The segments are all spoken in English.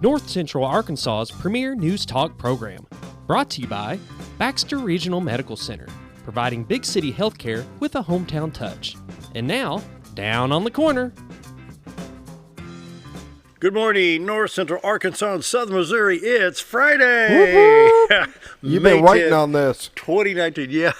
North Central Arkansas's premier news talk program. Brought to you by Baxter Regional Medical Center, providing big city healthcare with a hometown touch. And now, down on the corner. Good morning, North Central Arkansas and Southern Missouri. It's Friday. You've been waiting on this. 2019, yeah.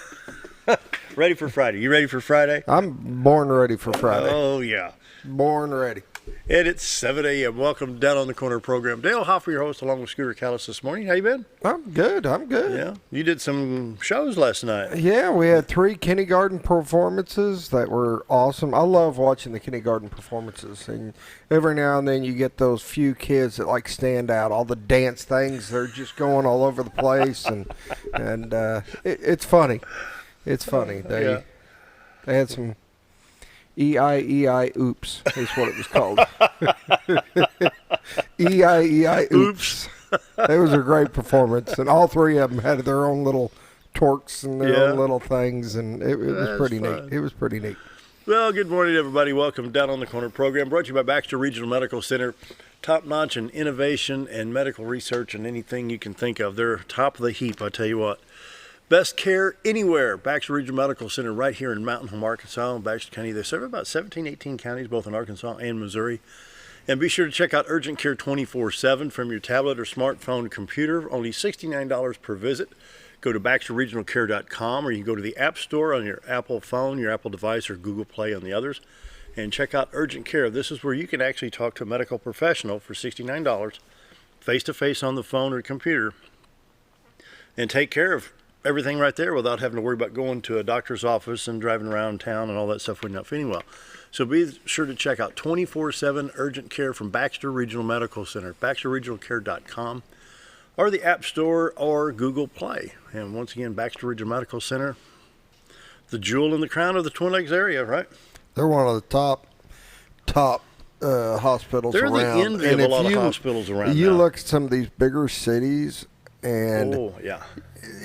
Ready for Friday. You ready for Friday? I'm born ready for Friday. Oh, yeah. Born ready. And it's 7 a.m. Welcome Down on the Corner program. Dale Hoffer, your host, along with Scooter Callis this morning. How you been? I'm good. Yeah. You did some shows last night. Yeah, we had 3 kindergarten performances that were awesome. I love watching the kindergarten performances. And every now and then you get those few kids that like stand out. All the dance things, they're just going all over the place. And it's funny. It's funny. They had some E-I-E-I oops is what it was called. E-I-E-I oops. It was a great performance, and all 3 of them had their own little twerks and their own little things, and it was pretty neat. It was pretty neat. Well, good morning, everybody. Welcome Down on the Corner program, brought to you by Baxter Regional Medical Center. Top-notch in innovation and medical research and anything you can think of. They're top of the heap, I tell you what. Best care anywhere. Baxter Regional Medical Center right here in Mountain Home, Arkansas, and Baxter County. They serve about 17, 18 counties, both in Arkansas and Missouri. And be sure to check out Urgent Care 24/7 from your tablet or smartphone computer. Only $69 per visit. Go to BaxterRegionalCare.com, or you can go to the App Store on your Apple phone, your Apple device, or Google Play on the others, and check out Urgent Care. This is where you can actually talk to a medical professional for $69, face-to-face on the phone or computer, and take care of everything right there without having to worry about going to a doctor's office and driving around town and all that stuff when you're not feeling well. So be sure to check out 24/7 Urgent Care from Baxter Regional Medical Center, BaxterRegionalCare.com, or the App Store or Google Play. And once again, Baxter Regional Medical Center, the jewel in the crown of the Twin Lakes area, right? They're one of the top hospitals They're around. They're the envy of a lot of hospitals around You now. look at some of these bigger cities, and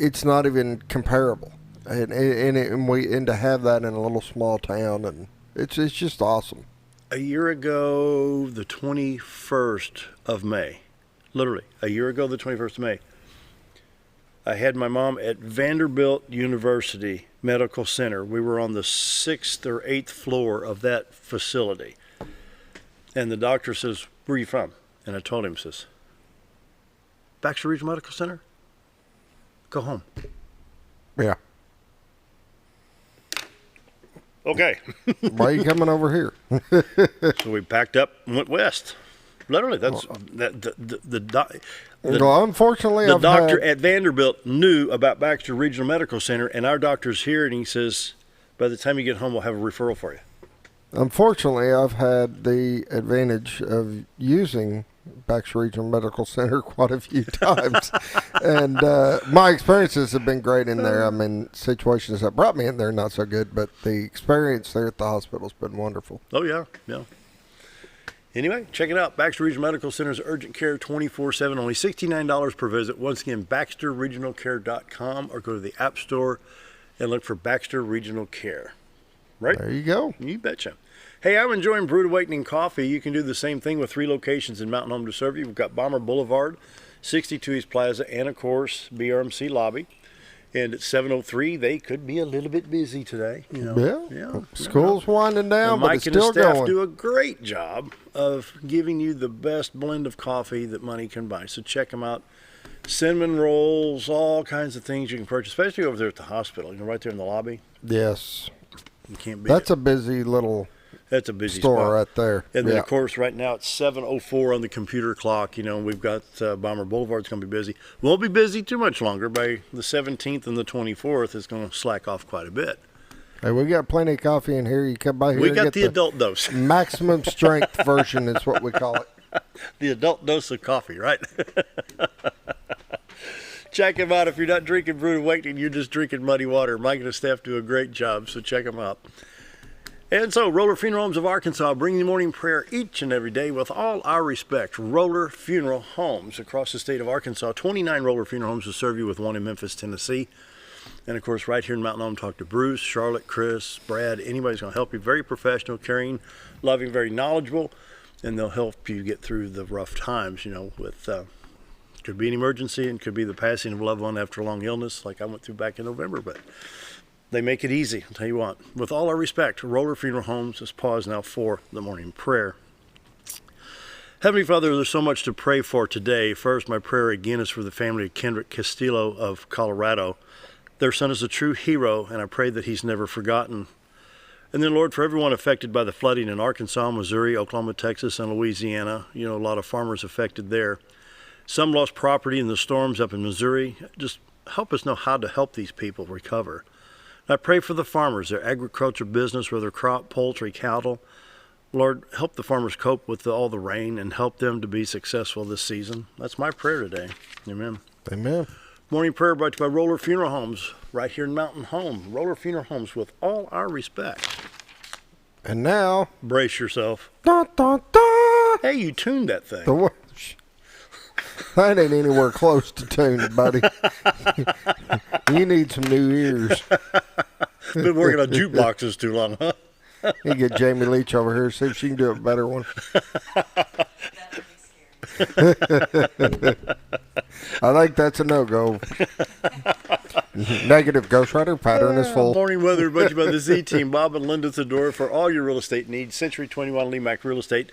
it's not even comparable, and to have that in a little small town, and it's just awesome. A year ago, the 21st of May, literally a year ago, the 21st of May, I had my mom at Vanderbilt University Medical Center. We were on the 6th or 8th floor of that facility, and the doctor says, "Where are you from?" And I told him, says, "Baxter Regional Medical Center. Go home." Yeah. Okay. Why are you coming over here? So we packed up and went west. Literally, that's unfortunately, the doctor at Vanderbilt knew about Baxter Regional Medical Center, and our doctor's here, and he says, "By the time you get home, we'll have a referral for you." Unfortunately, I've had the advantage of using Baxter Regional Medical Center quite a few times, and my experiences have been great in there. I mean, situations that brought me in there not so good, but the experience there at the hospital's been wonderful. Oh yeah. Anyway, check it out. Baxter Regional Medical Center's Urgent Care 24/7, only $69 per visit. Once again, BaxterRegionalCare.com, or go to the App Store and look for Baxter Regional Care. Right? There you go. You betcha. Hey, I'm enjoying Brewed Awakening coffee. You can do the same thing with 3 locations in Mountain Home to serve you. We've got Bomber Boulevard, 62 East Plaza, and, of course, BRMC Lobby. And at 7:03, they could be a little bit busy today. Yeah. School's winding down, but Mike it's and his still staff going. do a great job of giving you the best blend of coffee that money can buy. So check them out. Cinnamon rolls, all kinds of things you can purchase, especially over there at the hospital. Right there in the lobby. Yes. You can't beat That's it. a busy little That's a busy store spot right there. And then, of course, right now it's 7:04 on the computer clock. We've got Bomber Boulevard's going to be busy. Won't be busy too much longer. By the 17th and the 24th, it's going to slack off quite a bit. Hey, we got plenty of coffee in here. You come by here. We and got get the adult dose. Maximum strength version is what we call it. The adult dose of coffee, right? Check them out. If you're not drinking Brewed Awakening, you're just drinking muddy water. Mike and his staff do a great job, so check them out. And so, Roller Funeral Homes of Arkansas, bringing the morning prayer each and every day with all our respect. Roller Funeral Homes across the state of Arkansas. 29 Roller Funeral Homes to serve you, with one in Memphis, Tennessee. And, of course, right here in Mountain Home, talk to Bruce, Charlotte, Chris, Brad. Anybody's going to help you. Very professional, caring, loving, very knowledgeable. and they'll help you get through the rough times, with could be an emergency and could be the passing of a loved one after a long illness like I went through back in November, but they make it easy. I'll tell you what, with all our respect, Roller Funeral Homes. Let's pause now for the morning prayer. Heavenly Father, there's so much to pray for today. First, my prayer again is for the family of Kendrick Castillo of Colorado. Their son is a true hero, and I pray that he's never forgotten. And then, Lord, for everyone affected by the flooding in Arkansas, Missouri, Oklahoma, Texas, and Louisiana, a lot of farmers affected there. Some lost property in the storms up in Missouri. Just help us know how to help these people recover. And I pray for the farmers, their agriculture business, whether crop, poultry, cattle. Lord, help the farmers cope with all the rain and help them to be successful this season. That's my prayer today. Amen. Amen. Morning prayer brought to you by Roller Funeral Homes, right here in Mountain Home. Roller Funeral Homes, with all our respect. And now, brace yourself. Dun, dun, dun. Hey, you tuned that thing. That ain't anywhere close to tuned, buddy. You need some new ears. Been working on jukeboxes too long, huh? You get Jamie Leach over here, see if she can do a better one. I think that's a no-go. Negative. Ghost Rider pattern is full. Morning weather brought to you by the Z-Team. Bob and Linda Thedora for all your real estate needs. Century 21 Lemac Real Estate.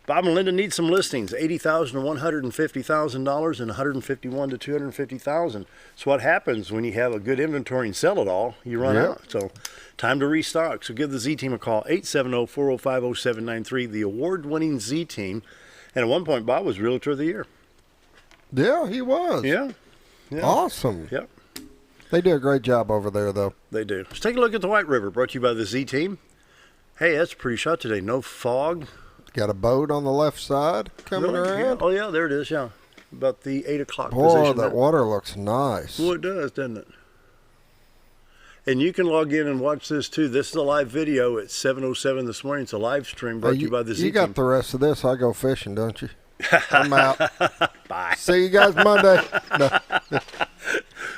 Bob and Linda need some listings, $80,000 to $150,000 and $151,000 to $250,000. So what happens when you have a good inventory and sell it all? You run out. So time to restock. So give the Z-Team a call, 870-405-0793, the award-winning Z-Team. And at one point, Bob was Realtor of the Year. Yeah, he was. Yeah. Awesome. Yep. They do a great job over there, though. They do. Let's take a look at the White River, brought to you by the Z-Team. Hey, that's a pretty shot today. No fog. Got a boat on the left side coming around. Yeah. Oh, yeah, there it is, yeah. About the 8 o'clock position. Boy, that water looks nice. Well, it does, doesn't it? And you can log in and watch this, too. This is a live video at 7:07 this morning. It's a live stream brought to you by the Z-Team. You got the rest of this. I go fishing, don't you? I'm out. Bye. See you guys Monday. No.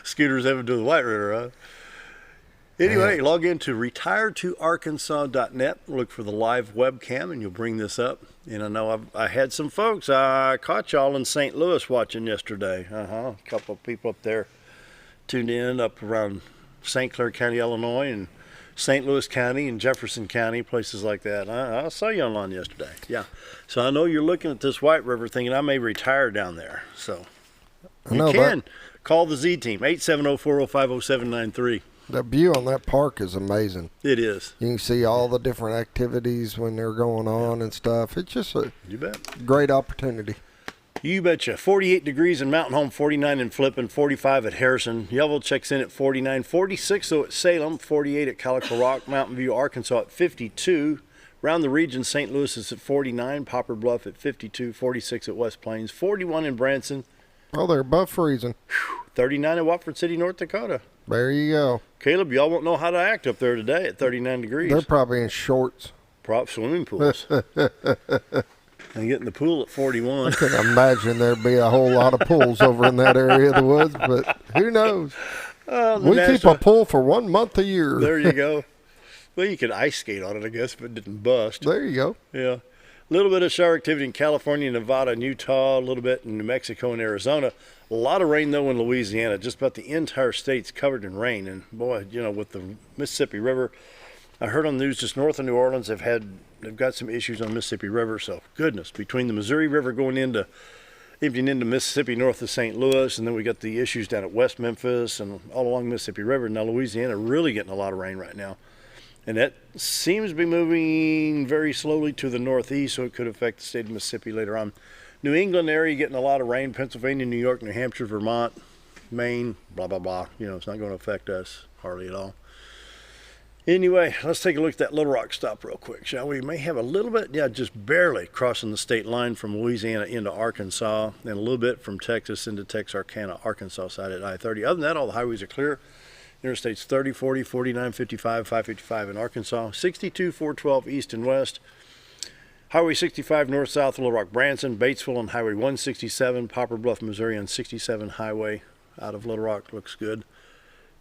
Scooters heading to the White River, huh? Anyway, log in to retiretoarkansas.net. Look for the live webcam, and you'll bring this up. And I know I had some folks. I caught y'all in St. Louis watching yesterday. A couple of people up there tuned in up around St. Clair County, Illinois, and St. Louis County and Jefferson County, places like that. I saw you online yesterday. Yeah. So I know you're looking at this White River thinking I may retire down there. So you can call the Z-Team, 870-405-0793. The view on that park is amazing. It is. You can see all the different activities when they're going on and stuff. It's just a great opportunity. You betcha. 48 degrees in Mountain Home, 49 in Flippin, 45 at Harrison. Yellow checks in at 49, 46 though at Salem, 48 at Calico Rock, Mountain View, Arkansas at 52. Around the region, St. Louis is at 49, Poplar Bluff at 52, 46 at West Plains, 41 in Branson. Oh, they're above freezing. 39 at Watford City, North Dakota. There you go. Caleb, y'all won't know how to act up there today at 39 degrees. They're probably in shorts. Prop swimming pools. And get in the pool at 41. I can imagine there'd be a whole lot of pools over in that area of the woods, but who knows? We keep a pool for 1 month a year. There you go. Well, you could ice skate on it, I guess, if it didn't bust. There you go. Yeah. A little bit of shower activity in California, Nevada, and Utah, a little bit in New Mexico and Arizona. A lot of rain, though, in Louisiana. Just about the entire state's covered in rain. And, boy, with the Mississippi River, I heard on the news just north of New Orleans, they've got some issues on Mississippi River. So, goodness, between the Missouri River emptying into Mississippi north of St. Louis, and then we got the issues down at West Memphis and all along Mississippi River. Now, Louisiana really getting a lot of rain right now. And that seems to be moving very slowly to the northeast, so it could affect the state of Mississippi later on. New England area getting a lot of rain. Pennsylvania, New York, New Hampshire, Vermont, Maine, blah, blah, blah. It's not going to affect us hardly at all. Anyway, let's take a look at that Little Rock stop real quick, shall we? May have a little bit, just barely crossing the state line from Louisiana into Arkansas, and a little bit from Texas into Texarkana, Arkansas side at I-30. Other than that, all the highways are clear. Interstates 30, 40, 49, 55, 555 in Arkansas, 62, 412 east and west. Highway 65 north-south, Little Rock, Branson, Batesville, and Highway 167, Poplar Bluff, Missouri, on 67 highway out of Little Rock. Looks good.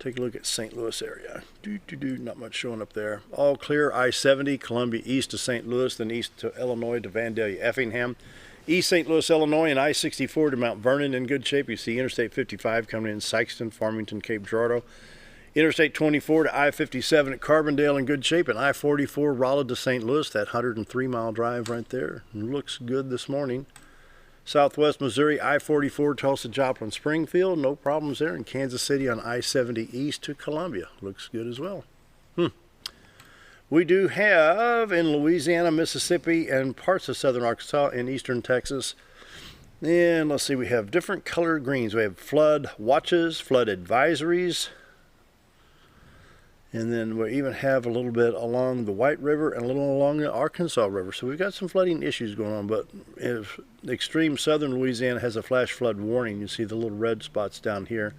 Take a look at St. Louis area. Not much showing up there. All clear. I-70, Columbia east to St. Louis, then east to Illinois to Vandalia, Effingham. East St. Louis, Illinois, and I-64 to Mount Vernon in good shape. You see Interstate 55 coming in Sykeston, Farmington, Cape Girardeau. Interstate 24 to I-57 at Carbondale in good shape, and I-44 Rolla to St. Louis, that 103-mile drive right there. Looks good this morning. Southwest Missouri, I-44 Tulsa, Joplin, Springfield, no problems there. In Kansas City on I-70 east to Columbia, looks good as well. We do have in Louisiana, Mississippi, and parts of southern Arkansas and eastern Texas. And let's see, we have different colored greens. We have flood watches, flood advisories. And then we even have a little bit along the White River and a little along the Arkansas River. So we've got some flooding issues going on, but if extreme southern Louisiana has a flash flood warning. You see the little red spots down here.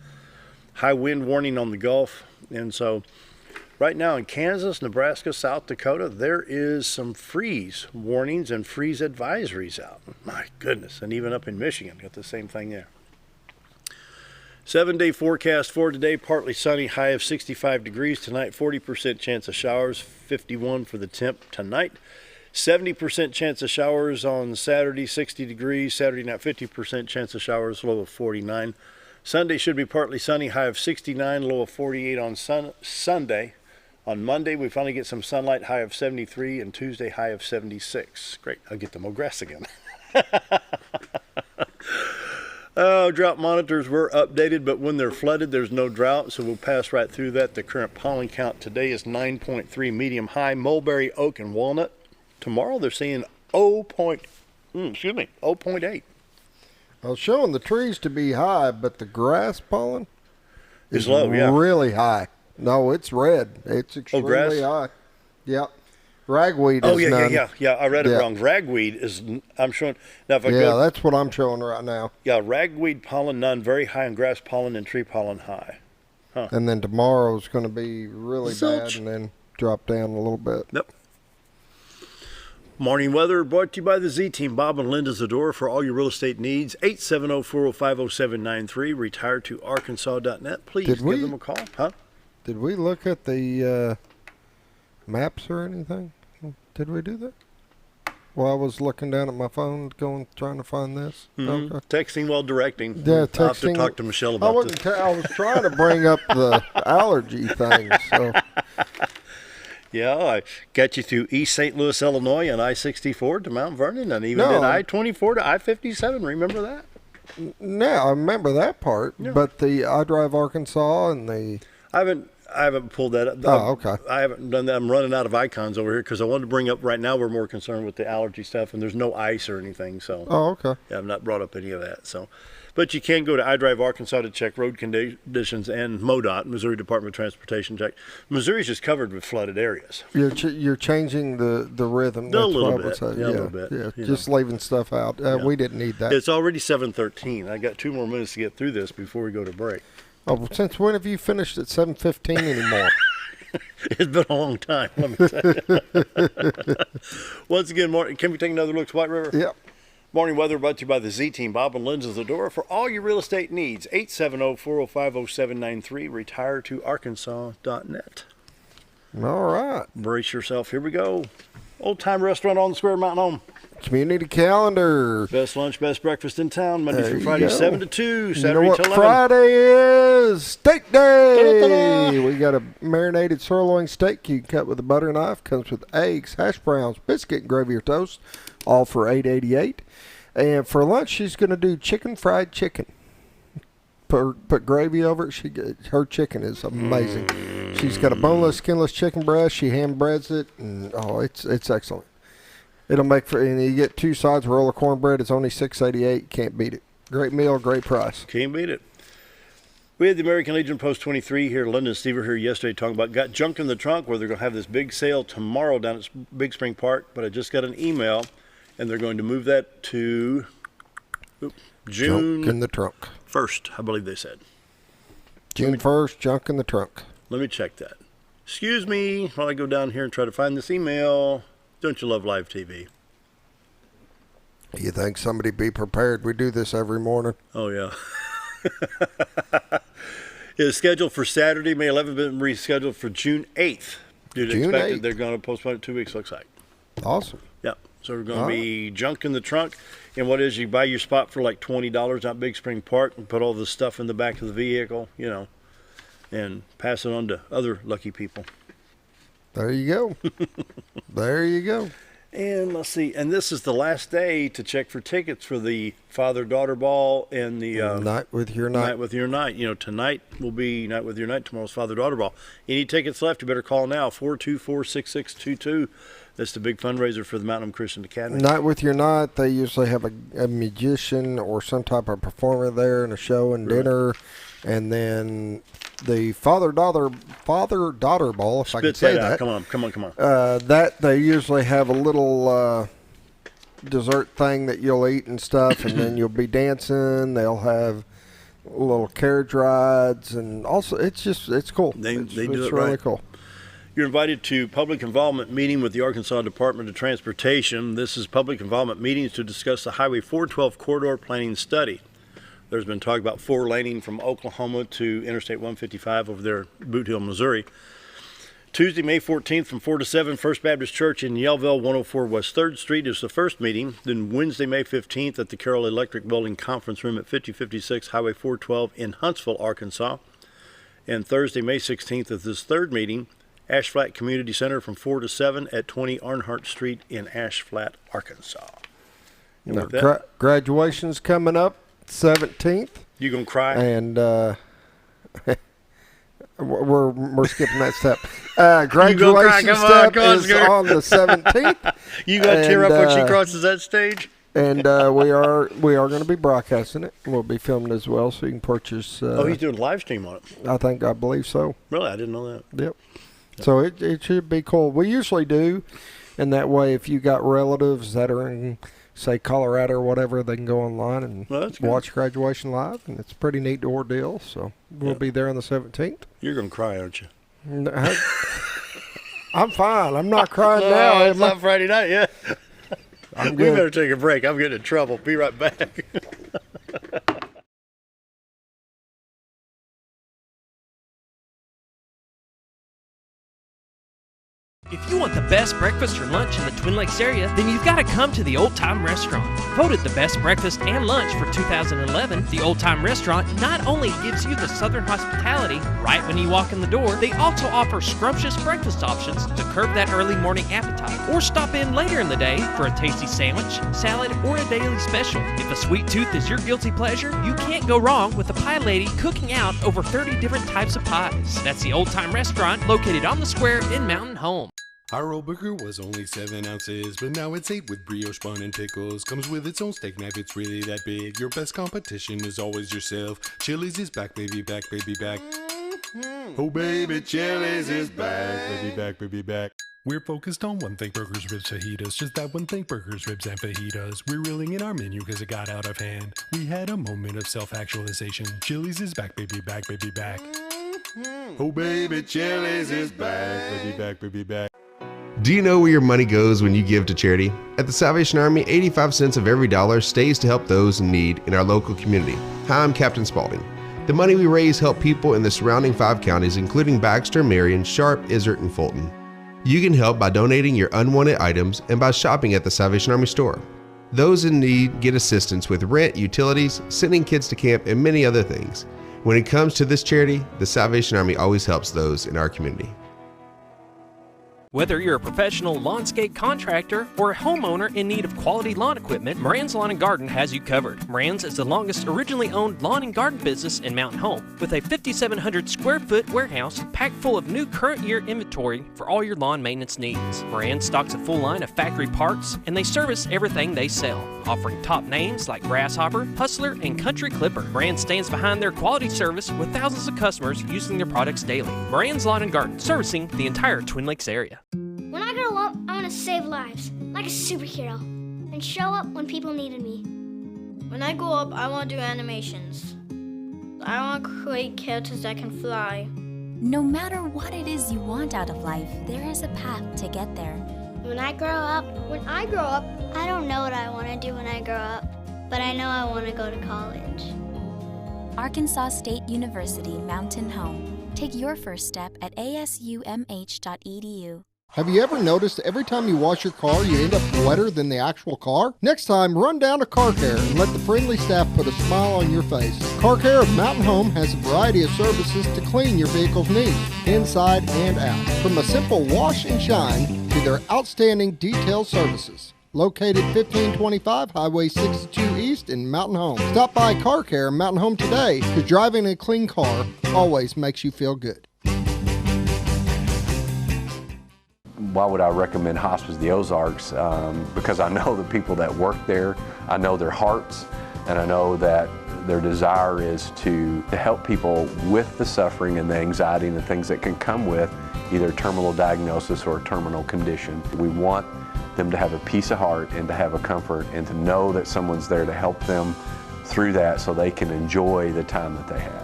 High wind warning on the Gulf. And so right now in Kansas, Nebraska, South Dakota, there is some freeze warnings and freeze advisories out. My goodness. And even up in Michigan, got the same thing there. 7-day forecast for today, partly sunny, high of 65 degrees. Tonight, 40% chance of showers, 51 for the temp tonight. 70% chance of showers on Saturday, 60 degrees. Saturday night, 50% chance of showers, low of 49. Sunday should be partly sunny, high of 69, low of 48 on Sunday. On Monday, we finally get some sunlight, high of 73, and Tuesday, high of 76. Great, I'll get to mow grass again. Drought monitors were updated, but when they're flooded, there's no drought, so we'll pass right through that. The current pollen count today is 9.3 medium high, mulberry, oak, and walnut. Tomorrow they're seeing 0.8. I was showing the trees to be high, but the grass pollen is low, yeah. Really high. No, it's red. It's extremely high. Yep. Ragweed is none. Yeah. I read it wrong. Ragweed is, I'm showing. Now if I go, that's what I'm showing right now. Yeah, ragweed pollen none, very high, and grass pollen and tree pollen high. Huh. And then tomorrow's going to be really bad and then drop down a little bit. Yep. Morning weather brought to you by the Z-Team. Bob and Linda Zador for all your real estate needs. 870-405-0793. Retire to Arkansas.net. Please give them a call. Huh? Did we look at the maps or anything? Did we do that? Well, I was looking down at my phone, trying to find this. Mm-hmm. Okay. Texting while directing. Yeah, texting. I'll have to talk to Michelle about this. I was trying to bring up the allergy thing. So. Yeah, I got you through East St. Louis, Illinois, and I-64 to Mount Vernon, and even did I-24 to I-57. Remember that? No, I remember that part. Yeah. But the I Drive Arkansas and the... I haven't pulled that up. Oh, okay. I haven't done that. I'm running out of icons over here because I wanted to bring up right now we're more concerned with the allergy stuff, and there's no ice or anything. So. Oh, okay. Yeah, I've not brought up any of that. So, but you can go to iDrive Arkansas to check road conditions and MoDOT, Missouri Department of Transportation check. Missouri's just covered with flooded areas. You're changing the rhythm. A little bit. Yeah, a little bit. Yeah, just leaving stuff out. We didn't need that. It's already 7:13. I got 2 more minutes to get through this before we go to break. Oh, well, since when have you finished at 7:15 anymore? It's been a long time, let me tell you. Once again, can we take another look at White River? Yep. Morning weather brought to you by the Z-Team. Bob and Linda Zadora for all your real estate needs. 870-405-0793. Retire to Arkansas.net. All right. Brace yourself. Here we go. Old Time Restaurant on the Square, Mountain Home. Community calendar. Best lunch, best breakfast in town. Monday through Friday, 7 to 2. Saturday you know what to 11. Friday is? Steak day. Ta-da-ta-da. We got a marinated sirloin steak you can cut with a butter knife. Comes with eggs, hash browns, biscuit, and gravy or toast. All for $8.88. And for lunch, she's going to do fried chicken. Put gravy over it. Her chicken is amazing. She's got a boneless, skinless chicken breast. She hand breads it, and it's excellent. It'll make and you get 2 sides, roll of cornbread. It's only $6.88. Can't beat it. Great meal, great price. Can't beat it. We had the American Legion Post 23 here. London and Steve were here yesterday talking about got junk in the trunk, where they're going to have this big sale tomorrow down at Big Spring Park. But I just got an email, and they're going to move that to June junk in the trunk. 1st, I believe they said. June 1st, junk in the trunk. Let me check that. Excuse me while I go down here and try to find this email. Don't you love live TV? You think somebody be prepared? We do this every morning. Oh, yeah. is scheduled for Saturday, May 11th, been rescheduled for June 8th. Due to June expected, 8th. they're going to postpone it 2 weeks, looks like. Awesome. Yeah. So we're going to be junk in the trunk. And what is, you buy your spot for like $20 out Big Spring Park and put all the stuff in the back of the vehicle, you know, and pass it on to other lucky people. There you go. There you go. And let's see. And this is the last day to check for tickets for the father-daughter ball and the Night with your night. Night with your night. You know, tonight will be Night with your night. Tomorrow's father-daughter ball. Any tickets left, you better call now, 424-6622. That's the big fundraiser for the Mountain Christian Academy. Night with your night. They usually have a musician or some type of performer there and a show and dinner. And then the father-daughter ball, if I can say that. Come on. That they usually have a little dessert thing that you'll eat and stuff, and then you'll be dancing. They'll have little carriage rides, and also it's cool. They do it's it really right. cool. You're invited to public involvement meeting with the Arkansas Department of Transportation. This is public involvement meetings to discuss the Highway 412 corridor planning study. There's been talk about 4-laning from Oklahoma to Interstate 155 over there, Boot Hill, Missouri. Tuesday, May 14th from 4 to 7, First Baptist Church in Yellville, 104 West 3rd Street is the first meeting. Then Wednesday, May 15th at the Carroll Electric Building Conference Room at 5056 Highway 412 in Huntsville, Arkansas. And Thursday, May 16th is this third meeting, Ash Flat Community Center from 4 to 7 at 20 Arnhart Street in Ash Flat, Arkansas. And Now, with that, graduation's coming up 17th. you gonna cry? And we're skipping that step. Graduation step is on the 17th. You gonna tear up when she crosses that stage? And we are going to be broadcasting it. We'll be filming it as well, so you can purchase. He's doing a live stream on it. I believe so. Really, I didn't know that. Yep. So it should be cool. We usually do, and that way, if you got relatives that are in, say, Colorado or whatever, they can go online and watch graduation live, and it's a pretty neat ordeal. So we'll be there on the 17th. You're gonna cry, aren't you? No, I'm fine. I'm not crying now. It's not Friday night yet. I'm We good. better take a break. I'm getting in trouble. Be right back. If you want the best breakfast or lunch in the Twin Lakes area, then you've got to come to the Old Time Restaurant. Voted the best breakfast and lunch for 2011, the Old Time Restaurant not only gives you the Southern hospitality right when you walk in the door, they also offer scrumptious breakfast options to curb that early morning appetite. Or stop in later in the day for a tasty sandwich, salad, or a daily special. If a sweet tooth is your guilty pleasure, you can't go wrong with the Pie Lady cooking out over 30 different types of pies. That's the Old Time Restaurant located on the square in Mountain Home. Our old burger was only 7 ounces, but now it's 8 with brioche bun and pickles. Comes with its own steak knife, it's really that big. Your best competition is always yourself. Chili's is back, baby, back, baby, back. Oh, baby, Chili's is back, baby, back, baby, back. We're focused on one thing, burgers, ribs, fajitas. Just that one thing, burgers, ribs, and fajitas. We're reeling in our menu because it got out of hand. We had a moment of self-actualization. Chili's is back, baby, back, baby, back. Oh, baby, Chili's is back, baby, back, baby, back. Do you know where your money goes when you give to charity? At the Salvation Army, 85 cents of every dollar stays to help those in need in our local community. Hi, I'm Captain Spaulding. The money we raise help people in the surrounding 5 counties, including Baxter, Marion, Sharp, Izzard, and Fulton. You can help by donating your unwanted items and by shopping at the Salvation Army store. Those in need get assistance with rent, utilities, sending kids to camp, and many other things. When it comes to this charity, the Salvation Army always helps those in our community. Whether you're a professional lawnscape contractor or a homeowner in need of quality lawn equipment, Moran's Lawn and Garden has you covered. Moran's is the longest originally owned lawn and garden business in Mountain Home, with a 5,700 square foot warehouse packed full of new current year inventory for all your lawn maintenance needs. Moran stocks a full line of factory parts, and they service everything they sell, offering top names like Grasshopper, Hustler, and Country Clipper. Moran stands behind their quality service with thousands of customers using their products daily. Moran's Lawn and Garden, servicing the entire Twin Lakes area. When I grow up, I want to save lives, like a superhero, and show up when people needed me. When I grow up, I want to do animations. I want to create characters that can fly. No matter what it is you want out of life, there is a path to get there. When I grow up, I don't know what I want to do when I grow up, but I know I want to go to college. Arkansas State University Mountain Home. Take your first step at asumh.edu. Have you ever noticed every time you wash your car, you end up wetter than the actual car? Next time, run down to Car Care and let the friendly staff put a smile on your face. Car Care of Mountain Home has a variety of services to clean your vehicle's needs, inside and out. From a simple wash and shine to their outstanding detailed services. Located 1525 Highway 62 East in Mountain Home. Stop by Car Care Mountain Home today, because driving a clean car always makes you feel good. Why would I recommend Hospice of the Ozarks? Because I know the people that work there, I know their hearts, and I know that their desire is to help people with the suffering and the anxiety and the things that can come with either terminal diagnosis or a terminal condition. We want them to have a peace of heart and to have a comfort and to know that someone's there to help them through that so they can enjoy the time that they have.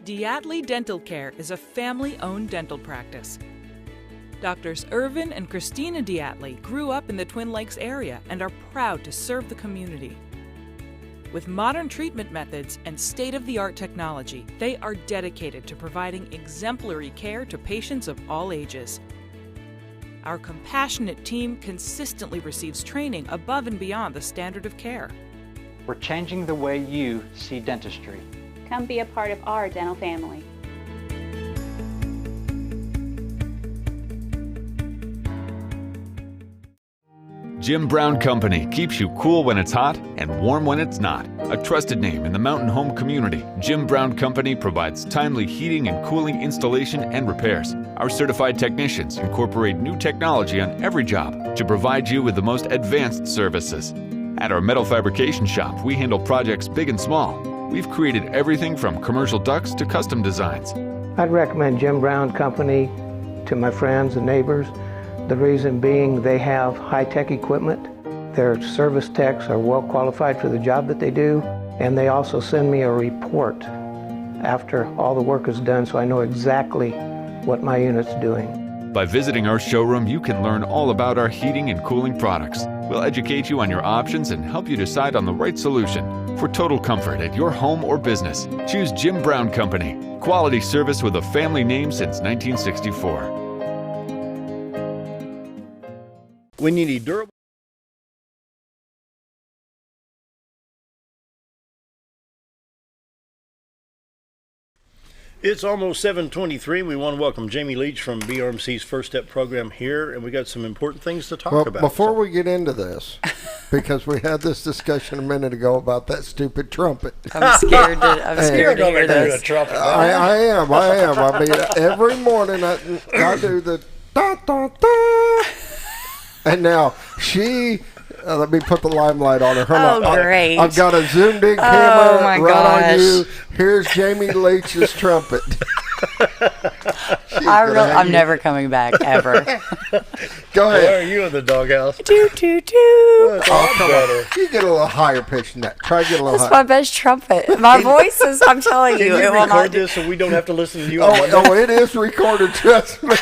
Diatley Dental Care is a family-owned dental practice. Doctors Irvin and Christina Diatley grew up in the Twin Lakes area and are proud to serve the community. With modern treatment methods and state-of-the-art technology, they are dedicated to providing exemplary care to patients of all ages. Our compassionate team consistently receives training above and beyond the standard of care. We're changing the way you see dentistry. Come be a part of our dental family. Jim Brown Company keeps you cool when it's hot and warm when it's not. A trusted name in the mountain home community, Jim Brown Company provides timely heating and cooling installation and repairs. Our certified technicians incorporate new technology on every job to provide you with the most advanced services. At our metal fabrication shop, we handle projects big and small. We've created everything from commercial ducts to custom designs. I'd recommend Jim Brown Company to my friends and neighbors. The reason being they have high-tech equipment. Their service techs are well qualified for the job that they do, and they also send me a report after all the work is done so I know exactly what my unit's doing. By visiting our showroom, you can learn all about our heating and cooling products. We'll educate you on your options and help you decide on the right solution. For total comfort at your home or business, choose Jim Brown Company. Quality service with a family name since 1964. When you need durable. It's almost 7:23. We want to welcome Jamie Leach from BRMC's First Step program here, and we got some important things to talk about. Before we get into this, because we had this discussion a minute ago about that stupid trumpet. I'm scared to hear this. I am. I mean, every morning I do the da-da-da. And now she, let me put the limelight on her. Great. I've got a zoomed in camera right on you. Here's Jamie Leach's trumpet. I'm never coming back, ever. Go ahead. Where are you in the doghouse? Toot, toot, toot. You get a little higher pitch than that. Try to get a little higher. That's my best trumpet. My voice is, I'm telling you. Can you record this so we don't have to listen to you? It is recorded, trust me.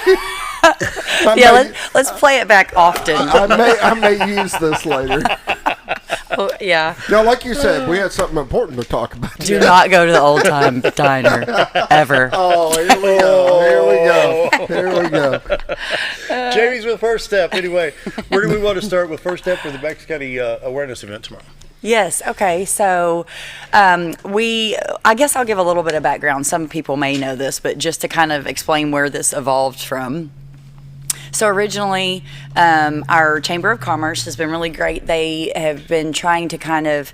Let's play it back often. I may use this later. Well, yeah. No, like you said, we had something important to talk about. Do not go to the old time diner ever. Oh, here we go. Jamie's with First Step. Anyway, where do we want to start with First Step for the Baxter County Awareness Event tomorrow? Yes. Okay. So, I guess I'll give a little bit of background. Some people may know this, but just to kind of explain where this evolved from. So originally, our Chamber of Commerce has been really great. They have been trying to kind of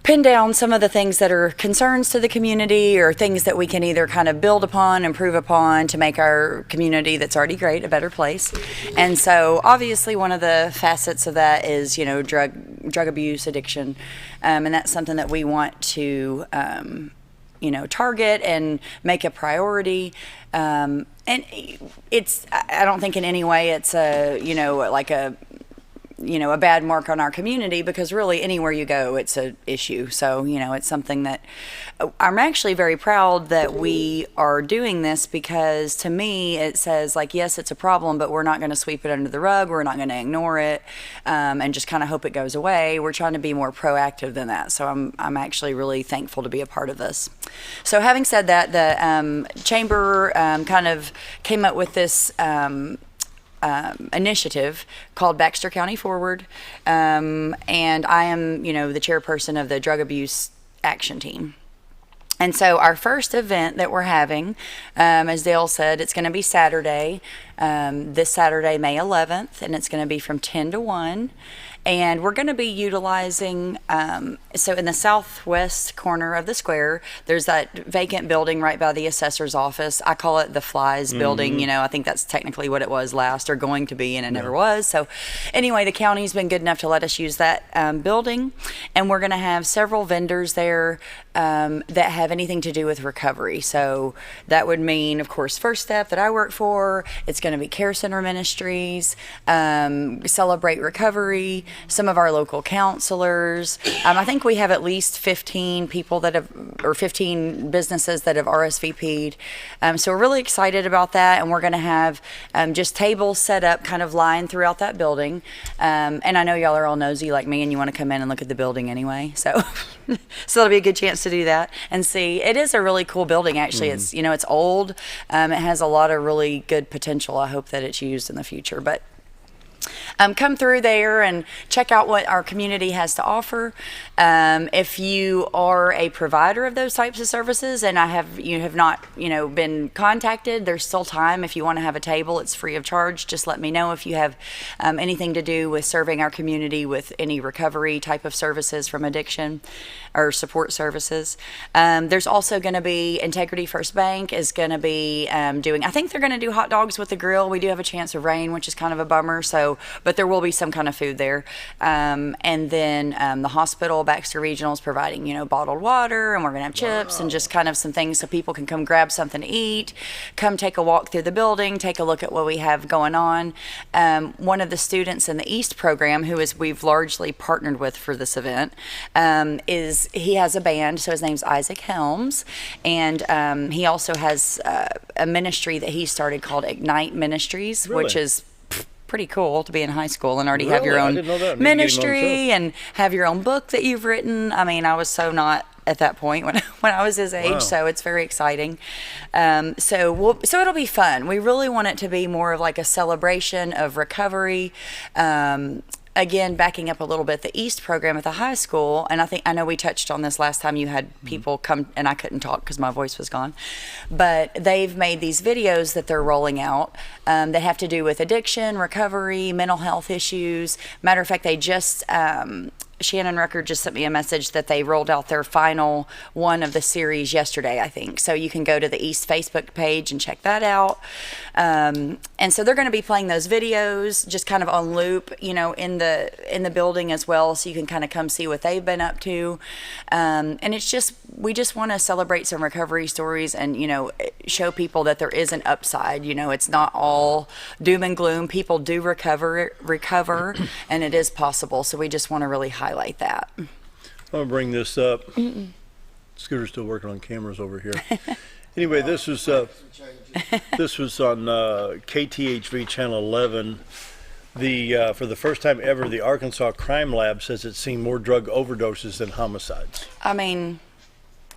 pin down some of the things that are concerns to the community or things that we can either kind of build upon, improve upon to make our community that's already great a better place. And so obviously one of the facets of that is, drug abuse, addiction. And that's something that we want to, target and make a priority. And I don't think in any way it's like a a bad mark on our community, because really anywhere you go, it's an issue. So, it's something that I'm actually very proud that we are doing this, because to me, it says like, yes, it's a problem, but we're not going to sweep it under the rug. We're not going to ignore it and just kind of hope it goes away. We're trying to be more proactive than that. So I'm actually really thankful to be a part of this. So having said that, the chamber kind of came up with this initiative called Baxter County Forward, and I am, the chairperson of the drug abuse action team. And so our first event that we're having, as Dale said, it's going to be Saturday, this Saturday, May 11th, and it's going to be from 10 to 1. And we're going to be utilizing, so in the southwest corner of the square, there's that vacant building right by the assessor's office. I call it the Flies building. I think that's technically what it was last, or going to be, and it never was. So anyway, the county's been good enough to let us use that building. And we're going to have several vendors there that have anything to do with recovery. So that would mean, of course, First Step that I work for. It's going to be Care Center Ministries, Celebrate Recovery, some of our local counselors. I think we have at least 15 people or 15 businesses that have RSVP'd. So we're really excited about that, and we're going to have just tables set up, kind of lined throughout that building. And I know y'all are all nosy like me, and you want to come in and look at the building anyway. So that'll be a good chance to do that and see. It is a really cool building, actually. It's it's old. It has a lot of really good potential. I hope that it's used in the future. But come through there and check out what our community has to offer. If you are a provider of those types of services and you have not been contacted, there's still time. If you want to have a table, it's free of charge. Just let me know if you have anything to do with serving our community with any recovery type of services from addiction or support services. There's also going to be Integrity First Bank is going to be I think they're going to do hot dogs with the grill. We do have a chance of rain, which is kind of a bummer. But there will be some kind of food there. And then the hospital, Baxter Regional, is providing, bottled water, and we're going to have chips and just kind of some things so people can come grab something to eat, come take a walk through the building, take a look at what we have going on. One of the students in the East program, we've largely partnered with for this event, he has a band, so his name's Isaac Helms, and he also has a ministry that he started called Ignite Ministries, which is pretty cool to be in high school and already have your own ministry and have your own book that you've written. I mean, I was so not at that point when I was his age, so it's very exciting. So it'll be fun. We really want it to be more of like a celebration of recovery. Again, backing up a little bit, the East program at the high school, and I know we touched on this last time you had people come, and I couldn't talk because my voice was gone, but they've made these videos that they're rolling out that have to do with addiction, recovery, mental health issues. Matter of fact, they just Shannon Rucker just sent me a message that they rolled out their final one of the series yesterday, I think. So you can go to the East Facebook page and check that out. And so they're going to be playing those videos just kind of on loop, in the building as well, so you can kind of come see what they've been up to. And we just want to celebrate some recovery stories and, show people that there is an upside. It's not all doom and gloom. People do recover, and it is possible. So we just want to really highlight that. I'm gonna bring this up. Scooter's still working on cameras over here. Anyway, this was on KTHV channel 11. For the first time ever, the Arkansas Crime Lab says it's seen more drug overdoses than homicides. I mean,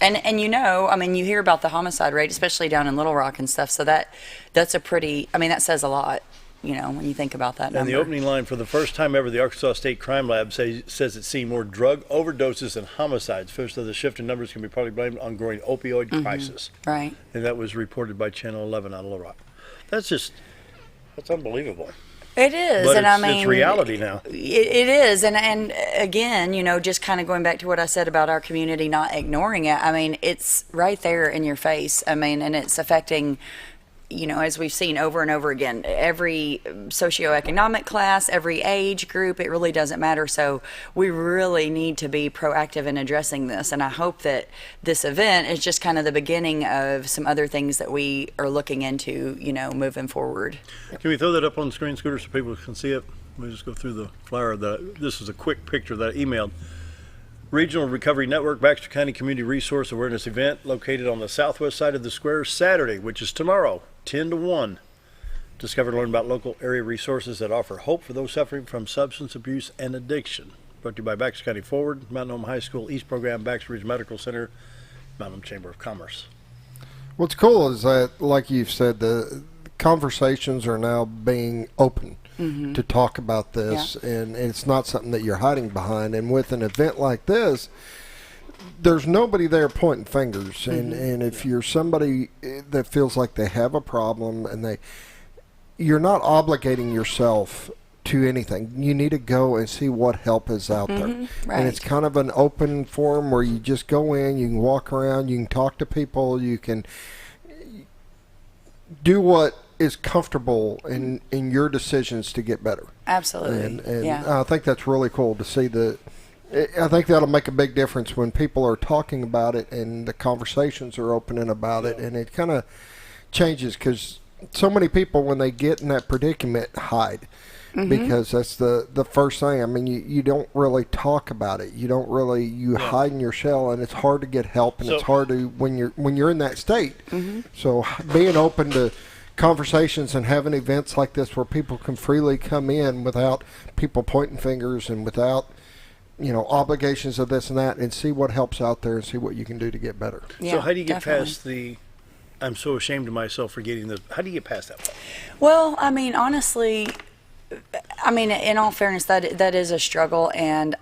and you hear about the homicide rate, especially down in Little Rock and stuff. So that's a pretty. I mean, that says a lot. When you think about that number. And the opening line, for the first time ever, the Arkansas State Crime Lab says it's seen more drug overdoses than homicides. First, the shift in numbers can be partly blamed on growing opioid crisis. Right. And that was reported by Channel 11 out of Little Rock. That's unbelievable. It is, but and it's reality now. It is, and again, just kind of going back to what I said about our community not ignoring it. I mean, it's right there in your face. I mean, and it's affecting, as we've seen over and over again, every socioeconomic class, every age group, it really doesn't matter. So we really need to be proactive in addressing this. And I hope that this event is just kind of the beginning of some other things that we are looking into, moving forward. Can we throw that up on the screen, Scooter, so people can see it? Let me just go through the flyer. This is a quick picture that I emailed. Regional Recovery Network Baxter County Community Resource Awareness Event located on the southwest side of the square Saturday, which is tomorrow, 10 to 1. Discover and learn about local area resources that offer hope for those suffering from substance abuse and addiction. Brought to you by Baxter County Forward, Mountain Home High School East Program, Baxter Ridge Medical Center, Mountain Home Chamber of Commerce. What's cool is that, like you've said, the conversations are now being open to talk about this, and it's not something that you're hiding behind. And with an event like this, there's nobody there pointing fingers. And if you're somebody that feels like they have a problem and you're not obligating yourself to anything. You need to go and see what help is out there. Right. And it's kind of an open forum where you just go in, you can walk around, you can talk to people, you can do what is comfortable in your decisions to get better. Absolutely. And I think that's really cool to see I think that'll make a big difference when people are talking about it and the conversations are opening about it, and it kind of changes, because so many people, when they get in that predicament, hide. Because that's the first thing. I mean, you don't really talk about it. You hide in your shell, and it's hard to get help, and it's hard to when you're in that state. So being open to conversations and having events like this where people can freely come in without people pointing fingers and without obligations of this and that, and see what helps out there and see what you can do to get better. Yeah, so how do you get past I'm so ashamed of myself for getting this? How do you get past that part? Well, I mean, honestly, in all fairness, that is a struggle, and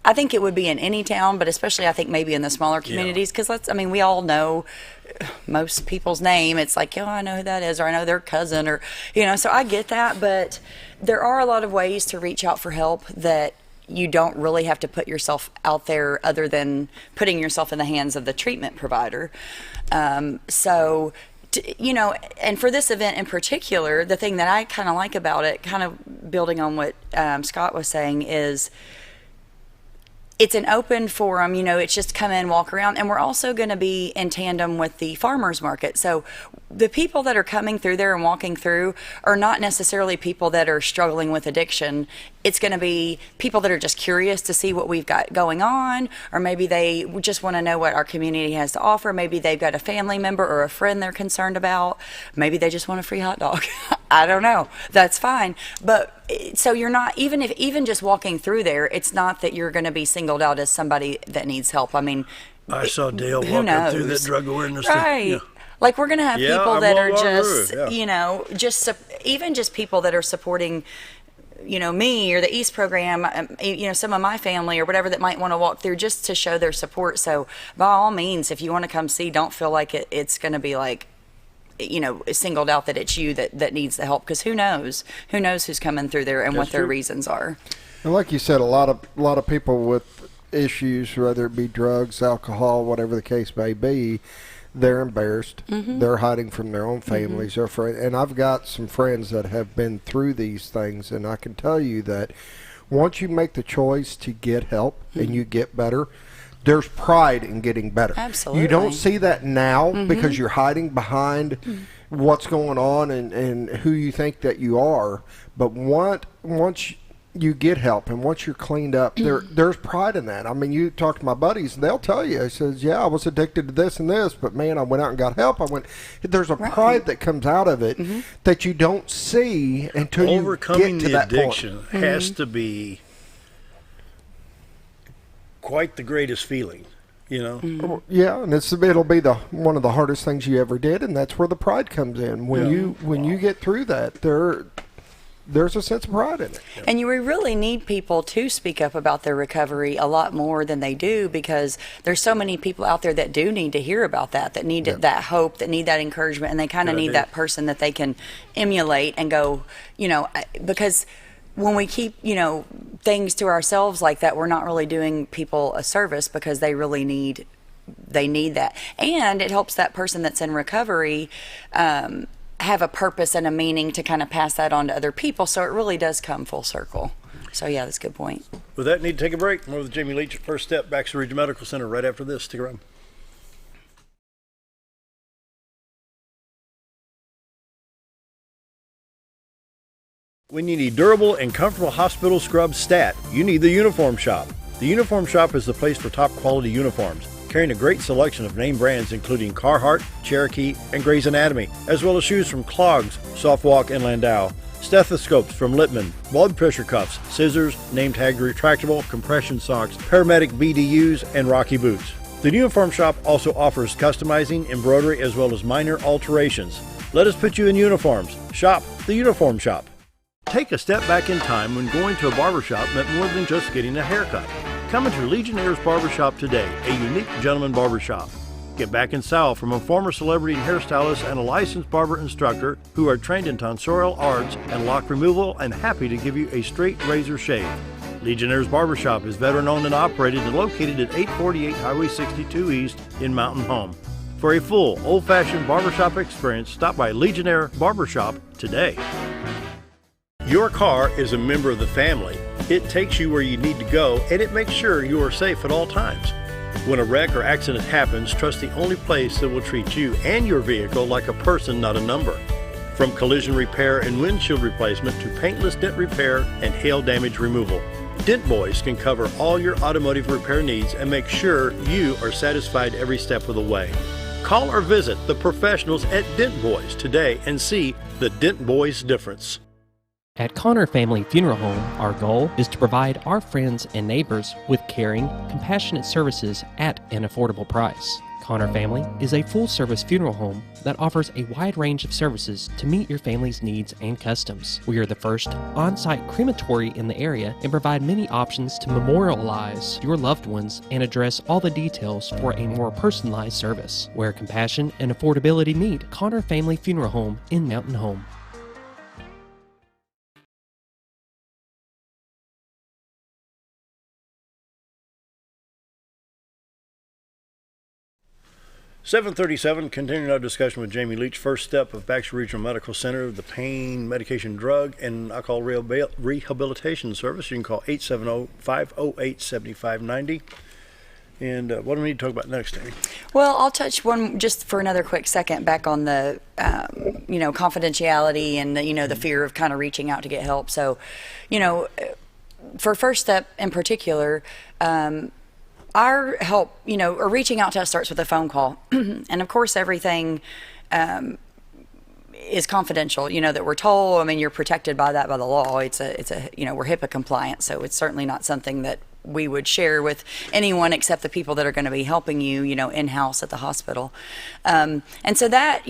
I think it would be in any town, but especially I think maybe in the smaller communities, because we all know most people's name. It's like, I know who that is, or I know their cousin, or so I get that, but there are a lot of ways to reach out for help that you don't really have to put yourself out there, other than putting yourself in the hands of the treatment provider. And for this event in particular, the thing that I kind of like about it, kind of building on what Scott was saying, is it's an open forum. It's just come in, walk around, and we're also going to be in tandem with the farmers market. So the people that are coming through there and walking through are not necessarily people that are struggling with addiction. It's going to be people that are just curious to see what we've got going on, or maybe they just want to know what our community has to offer. Maybe they've got a family member or a friend they're concerned about. Maybe they just want a free hot dog. I don't know. That's fine. But so you're not, even just walking through there, it's not that you're going to be singled out as somebody that needs help. I saw Dale walking through that drug awareness thing. Right. Yeah. Like, we're going to have people that are just, just people that are supporting, me or the East program, some of my family or whatever that might want to walk through just to show their support. So by all means, if you want to come see, don't feel like it's going to be like, singled out that it's you that needs the help, because who knows who's coming through there and what their reasons are. And like you said, a lot of people with issues, whether it be drugs, alcohol, whatever the case may be, they're embarrassed. They're hiding from their own families. And I've got some friends that have been through these things, and I can tell you that once you make the choice to get help and you get better, there's pride in getting better. Absolutely. You don't see that now because you're hiding behind what's going on and who you think that you are. But once you get help and once you're cleaned up, there's pride in that. You talk to my buddies, they'll tell you, I says, I was addicted to this and this, but man, I went out and got help. There's a pride that comes out of it that you don't see until you get to that addiction point. Has to be quite the greatest feeling, Yeah, and it'll be one of the hardest things you ever did, and that's where the pride comes in. When you get through that, there's a sense of pride in it. And you really need people to speak up about their recovery a lot more than they do, because there's so many people out there that do need to hear about that need that hope, that need that encouragement, and they kind of need that person that they can emulate and go, because when we keep, things to ourselves like that, we're not really doing people a service, because they really need that. And it helps that person that's in recovery have a purpose and a meaning to kind of pass that on to other people. So it really does come full circle. So yeah, that's a good point. With that, need to take a break. More with Jamie Leach at First Step, Baxter Regional Medical Center, right after this. Stick around. When you need durable and comfortable hospital scrub stat, you need the Uniform Shop. The Uniform Shop is the place for top quality uniforms, carrying a great selection of name brands including Carhartt, Cherokee, and Grey's Anatomy, as well as shoes from Clogs, Softwalk, and Landau, stethoscopes from Littman, blood pressure cuffs, scissors, name tag retractable, compression socks, paramedic BDUs, and Rocky boots. The Uniform Shop also offers customizing, embroidery, as well as minor alterations. Let us put you in uniforms. Shop the Uniform Shop. Take a step back in time when going to a barbershop meant more than just getting a haircut. Come into Legionnaire's Barbershop today, a unique gentleman barbershop. Get back in style from a former celebrity hairstylist and a licensed barber instructor who are trained in tonsorial arts and lock removal and happy to give you a straight razor shave. Legionnaire's Barbershop is veteran-owned and operated and located at 848 Highway 62 East in Mountain Home. For a full, old-fashioned barbershop experience, stop by Legionnaire Barbershop today. Your car is a member of the family. It takes you where you need to go, and it makes sure you are safe at all times. When a wreck or accident happens, trust the only place that will treat you and your vehicle like a person, not a number. From collision repair and windshield replacement to paintless dent repair and hail damage removal, Dent Boys can cover all your automotive repair needs and make sure you are satisfied every step of the way. Call or visit the professionals at Dent Boys today and see the Dent Boys difference. At Connor Family Funeral Home, our goal is to provide our friends and neighbors with caring, compassionate services at an affordable price. Connor Family is a full-service funeral home that offers a wide range of services to meet your family's needs and customs. We are the first on-site crematory in the area and provide many options to memorialize your loved ones and address all the details for a more personalized service. Where compassion and affordability meet, Connor Family Funeral Home in Mountain Home. (7:37), continuing our discussion with Jamie Leach, first step of Baxter Regional Medical Center, the pain, medication, drug, and alcohol rehabilitation service. You can call 870-508-7590. And what do we need to talk about next, Amy? Well, I'll touch one just for another quick second back on the, confidentiality and, the fear of kind of reaching out to get help. So, for first step in particular, our help, or reaching out to us starts with a phone call. And of course, everything is confidential, that we're told. I mean, you're protected by that by the law. It's a we're HIPAA compliant, so it's certainly not something that we would share with anyone except the people that are going to be helping you, in-house at the hospital. And so that,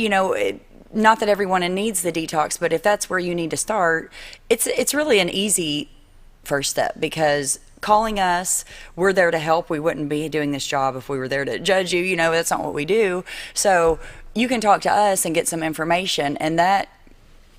not that everyone needs the detox, but if that's where you need to start, it's really an easy first step, because calling us, we're there to help. We wouldn't be doing this job if we were there to judge you. That's not what we do. So you can talk to us and get some information, and that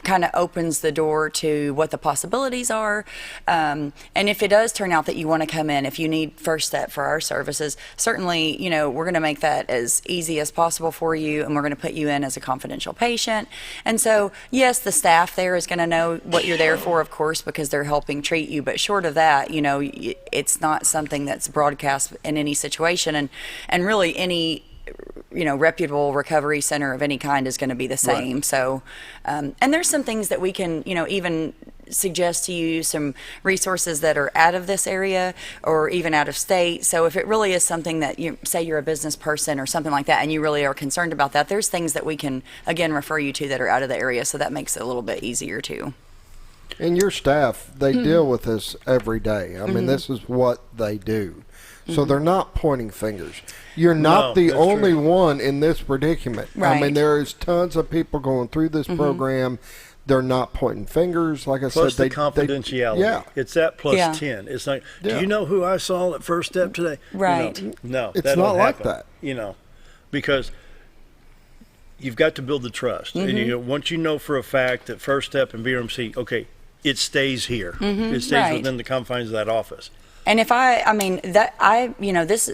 kind of opens the door to what the possibilities are. And if it does turn out that you want to come in, if you need first step for our services, certainly, we're going to make that as easy as possible for you, and we're going to put you in as a confidential patient. And so, yes, the staff there is going to know what you're there for, of course, because they're helping treat you. But short of that, it's not something that's broadcast in any situation, and really any reputable recovery center of any kind is going to be the same. Right. So, and there's some things that we can, even suggest to you, some resources that are out of this area or even out of state. So if it really is something that say you're a business person or something like that, and you really are concerned about that, there's things that we can, again, refer you to that are out of the area. So that makes it a little bit easier too. And your staff, they deal with this every day. I mean, this is what they do. So they're not pointing fingers. You're not the only one in this predicament. Right. I mean, there's tons of people going through this program. They're not pointing fingers. Like I plus said, the confidentiality. It's that plus 10. It's like, do you know who I saw at First Step today? Right. No, it's that not don't like happen, that. Because you've got to build the trust. And once you know for a fact that First Step and BRMC, okay, it stays here. It stays within the confines of that office. And if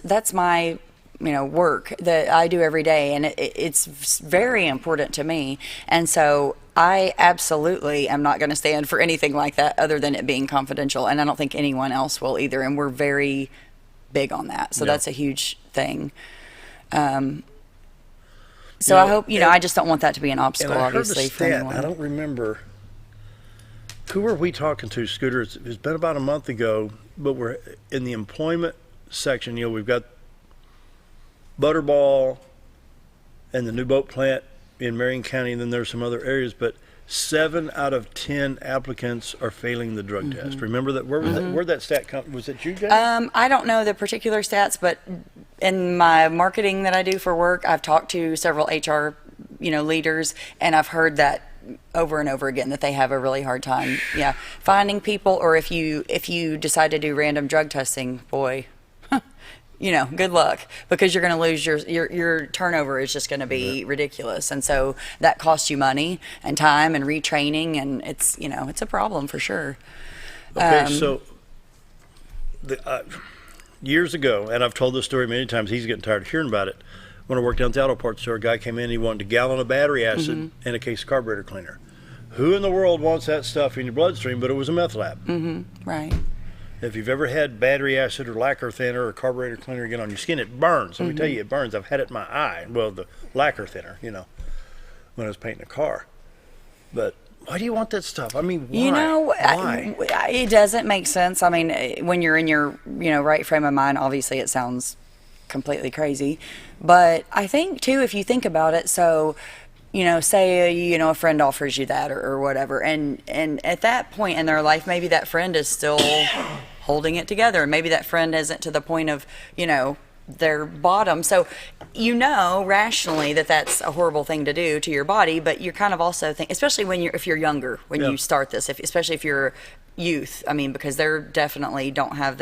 that's my, work that I do every day, and it's very important to me. And so I absolutely am not going to stand for anything like that other than it being confidential. And I don't think anyone else will either. And we're very big on that. So that's a huge thing. So I hope, I just don't want that to be an obstacle, obviously, for anyone. I don't remember Who were we talking to, Scooter? It's been about a month ago, but we're in the employment section. You know, we've got Butterball and the new boat plant in Marion County, and then there's some other areas, but 7 out of 10 applicants are failing the drug test. Remember that? Where'd that stat come? Was it you, Jay? I don't know the particular stats, but in my marketing that I do for work, I've talked to several HR, leaders, and I've heard that over and over again that they have a really hard time, finding people. Or if you decide to do random drug testing, boy, good luck, because you're going to lose your turnover is just going to be ridiculous, and so that costs you money and time and retraining, and it's it's a problem for sure. Okay, so years ago, and I've told this story many times, he's getting tired of hearing about it. When I worked down at the auto parts store, a guy came in, he wanted a gallon of battery acid and a case of carburetor cleaner. Who in the world wants that stuff in your bloodstream? But it was a meth lab. Right. If you've ever had battery acid or lacquer thinner or carburetor cleaner get on your skin, it burns. Let me tell you, it burns. I've had it in my eye. Well, the lacquer thinner, when I was painting a car. But why do you want that stuff? I mean, why? Why? It doesn't make sense. I mean, when you're in your, right frame of mind, obviously it sounds completely crazy. But I think, too, if you think about it, so, say, a friend offers you that or whatever, and at that point in their life, maybe that friend is still holding it together. Maybe that friend isn't to the point of, their bottom. So, rationally that that's a horrible thing to do to your body, but you're kind of also think, especially if you're younger, when you start this, especially if you're youth, because they're definitely don't have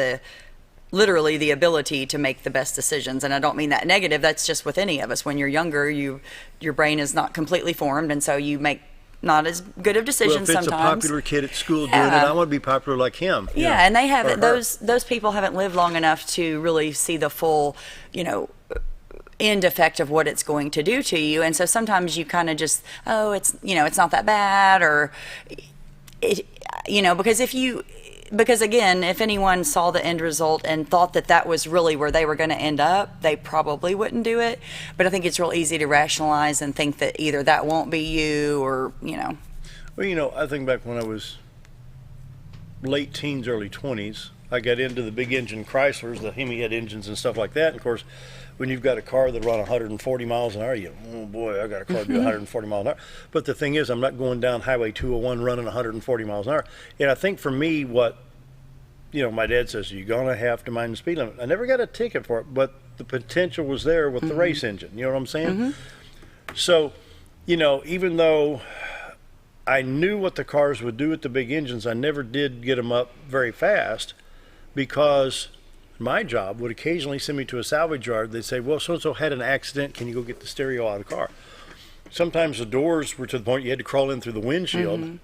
literally the ability to make the best decisions. And I don't mean that negative. That's just with any of us. When you're younger, your brain is not completely formed, and so you make not as good of decisions sometimes. Well, if it's a popular kid at school doing it, I want to be popular like him. And they haven't, those people haven't lived long enough to really see the full, end effect of what it's going to do to you. And so sometimes you kind of just, it's, it's not that bad, or, because again, if anyone saw the end result and thought that was really where they were going to end up, they probably wouldn't do it. But I think it's real easy to rationalize and think that either that won't be you or, Well, I think back when I was late teens, early 20s, I got into the big engine Chryslers, the Hemi head engines and stuff like that. And of course, when you've got a car that run 140 miles an hour, oh boy, I got a car that do 140 miles an hour. But the thing is, I'm not going down Highway 201 running 140 miles an hour. And I think for me, what, my dad says, you're going to have to mind the speed limit. I never got a ticket for it, but the potential was there with the race engine. You know what I'm saying? So, even though I knew what the cars would do with the big engines, I never did get them up very fast, because my job would occasionally send me to a salvage yard. They'd say, well, so-and-so had an accident. Can you go get the stereo out of the car? Sometimes the doors were to the point you had to crawl in through the windshield.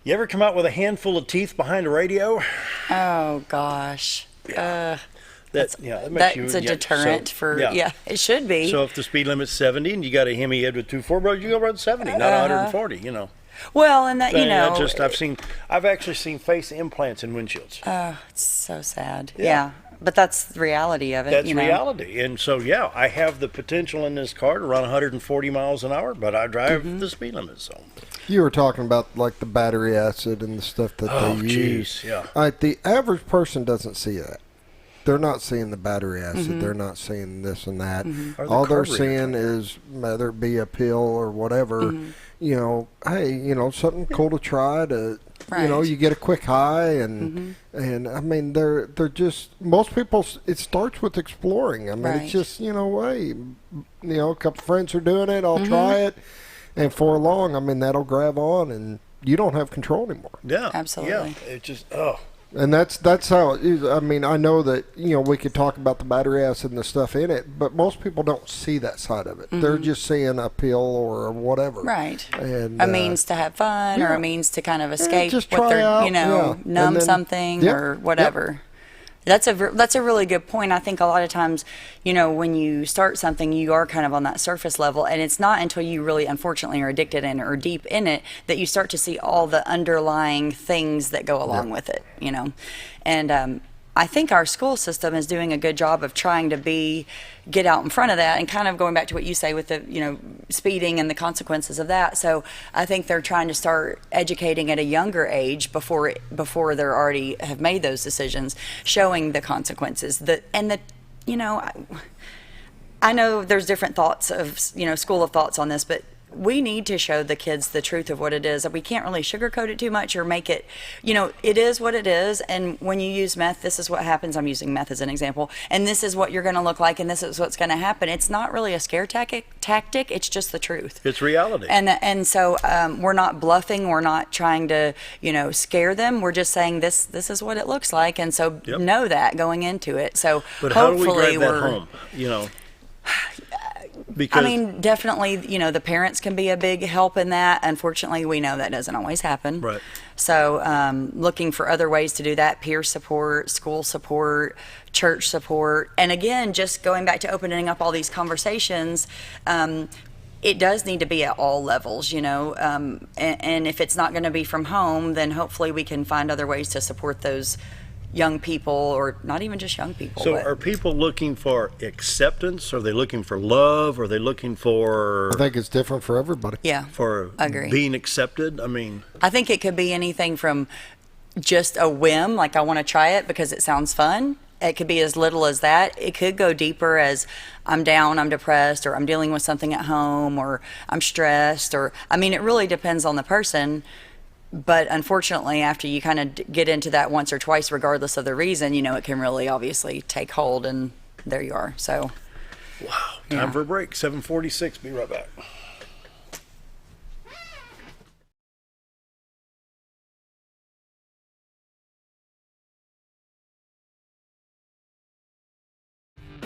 You ever come out with a handful of teeth behind a radio? Oh, gosh. That's a deterrent it should be. So if the speed limit's 70 and you got a Hemi head with 2.4, you go run 70, not 140, Well, and that, I've actually seen face implants in windshields. Oh, it's so sad. Yeah. But that's the reality of it. That's reality. And so, I have the potential in this car to run 140 miles an hour, but I drive the speed limit. So you were talking about like the battery acid and the stuff that they use. The average person doesn't see that. They're not seeing the battery acid. They're not seeing this and that. All they're seeing is, whether it be a pill or whatever, hey, something cool to try to, you get a quick high, and I mean, they're just, most people, it starts with exploring. I mean, it's just, hey, a couple friends are doing it, I'll try it, and for long, I mean, that'll grab on, and you don't have control anymore. Yeah, absolutely. Yeah, it just, And that's how it is. I mean, I know that, we could talk about the battery acid and the stuff in it, but most people don't see that side of it. They're just seeing a pill or whatever. Right. And a means to have fun, or a means to kind of escape just what they're, out, numb something or whatever. That's a really good point. I think a lot of times, when you start something, you are kind of on that surface level, and it's not until you really, unfortunately, are addicted in or deep in it that you start to see all the underlying things that go along with it. And I think our school system is doing a good job of trying to get out in front of that, and kind of going back to what you say with the, speeding and the consequences of that. So I think they're trying to start educating at a younger age before they're already have made those decisions, showing the consequences. I know there's different thoughts of, school of thoughts on this, but we need to show the kids the truth of what it is. We can't really sugarcoat it too much or make it, it is what it is. And when you use meth, this is what happens. I'm using meth as an example. And this is what you're going to look like, and this is what's going to happen. It's not really a scare tactic. It's just the truth. It's reality. And so we're not bluffing. We're not trying to, scare them. We're just saying this is what it looks like. And so know that going into it. So but how do we drive that home, Because, definitely, the parents can be a big help in that. Unfortunately, we know that doesn't always happen. Right. So looking for other ways to do that, peer support, school support, church support. And again, just going back to opening up all these conversations, it does need to be at all levels, and if it's not going to be from home, then hopefully we can find other ways to support those young people, or not even just young people. So are people looking for acceptance? Are they looking for love? Are they looking for... I think it's different for everybody. Yeah, for I agree. Being accepted? I think it could be anything from just a whim, like I want to try it because it sounds fun. It could be as little as that. It could go deeper as I'm down, I'm depressed, or I'm dealing with something at home, or I'm stressed, or, it really depends on the person. But unfortunately, after you kind of get into that once or twice, regardless of the reason, it can really obviously take hold, and there you are. So, wow. Time for a break. 7:46. Be right back.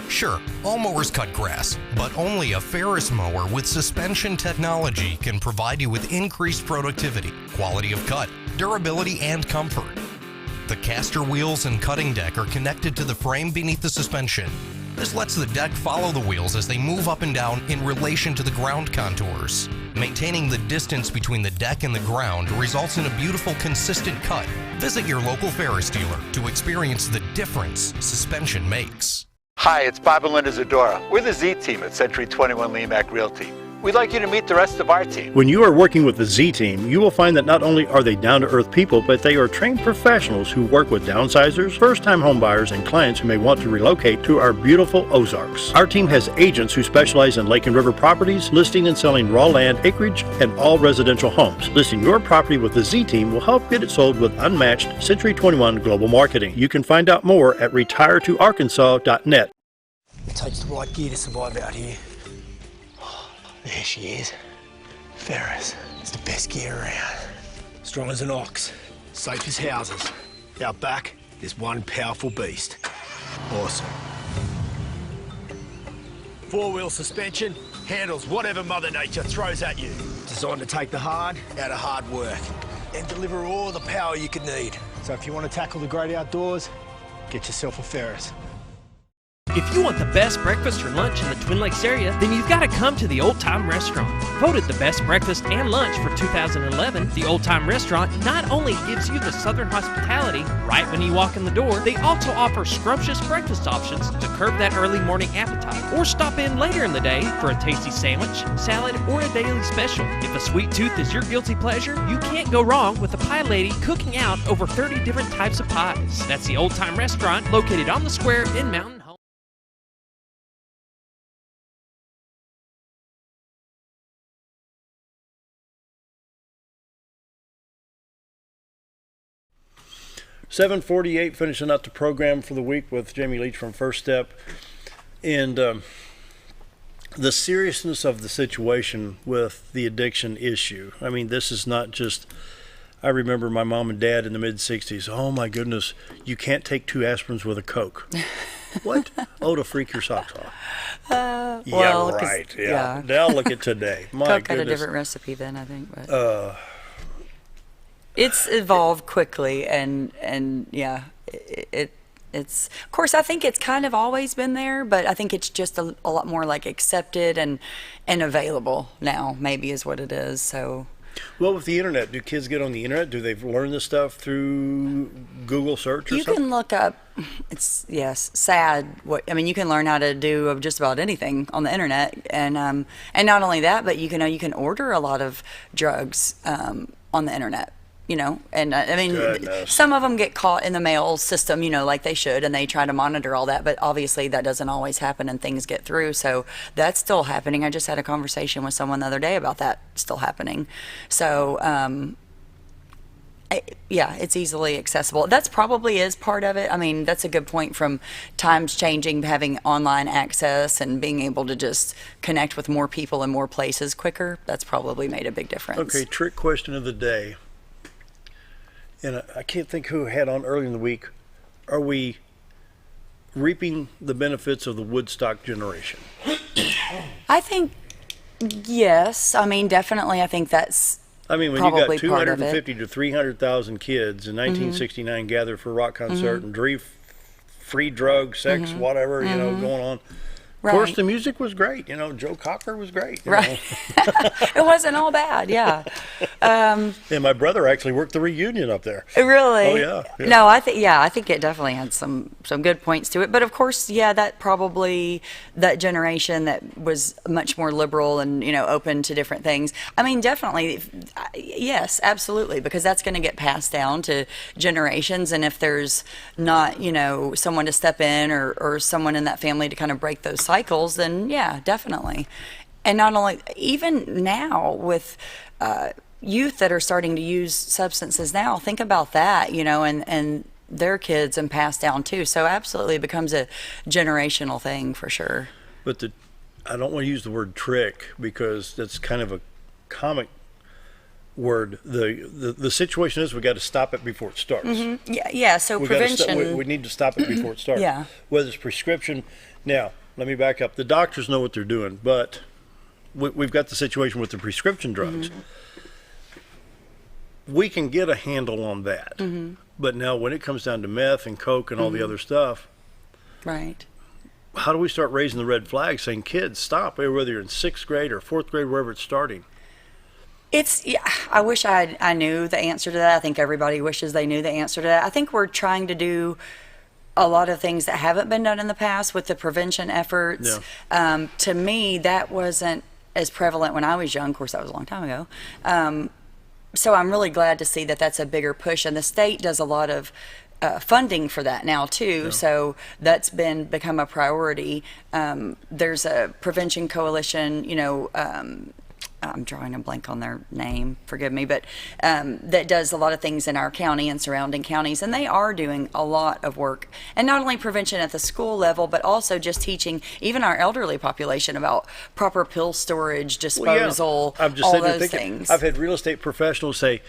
Sure, all mowers cut grass, but only a Ferris mower with suspension technology can provide you with increased productivity, quality of cut, durability, and comfort. The caster wheels and cutting deck are connected to the frame beneath the suspension. This lets the deck follow the wheels as they move up and down in relation to the ground contours. Maintaining the distance between the deck and the ground results in a beautiful, consistent cut. Visit your local Ferris dealer to experience the difference suspension makes. Hi, it's Bob and Linda Zadora. We're the Z team at Century 21 Lemac Realty. We'd like you to meet the rest of our team. When you are working with the Z team, you will find that not only are they down-to-earth people, but they are trained professionals who work with downsizers, first-time homebuyers, and clients who may want to relocate to our beautiful Ozarks. Our team has agents who specialize in lake and river properties, listing and selling raw land, acreage, and all residential homes. Listing your property with the Z team will help get it sold with unmatched Century 21 global marketing. You can find out more at retiretoarkansas.net. It takes the right gear to survive out here. There she is. Ferris. It's the best gear around. Strong as an ox. Safe as houses. Out back, there's one powerful beast. Awesome. Four-wheel suspension. Handles whatever Mother Nature throws at you. Designed to take the hard out of hard work. And deliver all the power you could need. So if you want to tackle the great outdoors, get yourself a Ferris. If you want the best breakfast or lunch in the Twin Lakes area, then you've got to come to the Old Time Restaurant. Voted the best breakfast and lunch for 2011, the Old Time Restaurant not only gives you the Southern hospitality right when you walk in the door, they also offer scrumptious breakfast options to curb that early morning appetite. Or stop in later in the day for a tasty sandwich, salad, or a daily special. If a sweet tooth is your guilty pleasure, you can't go wrong with a pie lady cooking out over 30 different types of pies. That's the Old Time Restaurant, located on the square in Mountain Home. 7:48, finishing up the program for the week with Jamie Leach from First Step. And the seriousness of the situation with the addiction issue. I mean, this is not just, I remember my mom and dad in the mid-60s, oh my goodness, you can't take 2 aspirins with a Coke. What? Oh, to freak your socks off. Well, right. Yeah. Now look at today. My Coke goodness. had a different recipe then, I think. But it's evolved quickly, and yeah, it's. Of course, I think it's kind of always been there, but I think it's just a lot more like accepted and available now. Maybe is what it is. So. Well, with the internet, do kids get on the internet? Do they learn this stuff through Google search or something? You can look up, sad. You can learn how to do just about anything on the internet. And not only that, but you can order a lot of drugs on the internet. Goodness. Some of them get caught in the mail system, like they should, and they try to monitor all that, but obviously that doesn't always happen and things get through. So that's still happening. I just had a conversation with someone the other day about that still happening. So, it's easily accessible. That's probably is part of it. That's a good point from times changing, having online access and being able to just connect with more people in more places quicker. That's probably made a big difference. Okay, trick question of the day. And I can't think who had on early in the week. Are we reaping the benefits of the Woodstock generation? I think, yes. Definitely. I think that's when you got 250 to 300,000 kids in 1969 gathered for a rock concert and free drugs, sex, whatever, going on. Of course, the music was great. Joe Cocker was great. Right. It wasn't all bad, yeah. And my brother actually worked the reunion up there. Really? Oh, yeah. No, I think it definitely had some good points to it. But of course, that probably, that generation that was much more liberal and, open to different things. Definitely, yes, absolutely, because that's going to get passed down to generations. And if there's not, someone to step in or someone in that family to kind of break those cycles, then yeah, definitely. And not only, even now with youth that are starting to use substances now, think about that, and their kids and pass down too. So absolutely it becomes a generational thing for sure. But I don't want to use the word trick because that's kind of a comic word. The situation is we got to stop it before it starts. Yeah. So prevention. We need to stop it before it starts. Yeah. Whether it's prescription. Now, let me back up. The doctors know what they're doing, but we've got the situation with the prescription drugs. We can get a handle on that. But now when it comes down to meth and coke and all the other stuff, right? How do we start raising the red flag saying, kids, stop, whether you're in 6th grade or 4th grade, wherever it's starting? I wish I knew the answer to that. I think everybody wishes they knew the answer to that. I think we're trying to do a lot of things that haven't been done in the past with the prevention efforts. Yeah. To me, that wasn't as prevalent when I was young. Of course, that was a long time ago. So I'm really glad to see that that's a bigger push. And the state does a lot of funding for that now, too. Yeah. So that's become a priority. There's a prevention coalition, I'm drawing a blank on their name, forgive me, but that does a lot of things in our county and surrounding counties, and they are doing a lot of work. And not only prevention at the school level, but also just teaching even our elderly population about proper pill storage, disposal, I'm just all sitting there those thinking, things. I've had real estate professionals say,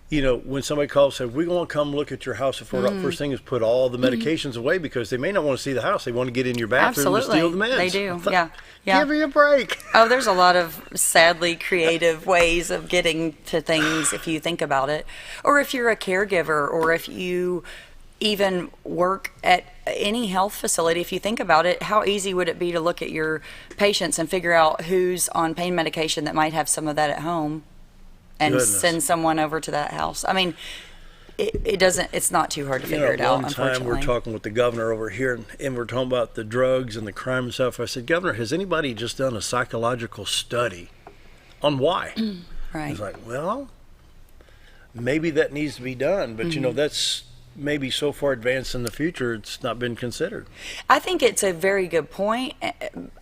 when somebody calls and said, we want to come look at your house, first thing is put all the medications away because they may not want to see the house. They want to get in your bathroom and steal the meds. They do, yeah. Give me a break. Oh, there's a lot of sadly creative ways of getting to things if you think about it. Or if you're a caregiver, or if you even work at any health facility, if you think about it, how easy would it be to look at your patients and figure out who's on pain medication that might have some of that at home and send someone over to that house? It's not too hard to figure it out, unfortunately. One time we're talking with the governor over here, and we're talking about the drugs and the crime and stuff. I said, Governor, has anybody just done a psychological study on why? Right. He's like, well, maybe that needs to be done, but that's maybe so far advanced in the future, it's not been considered. I think it's a very good point.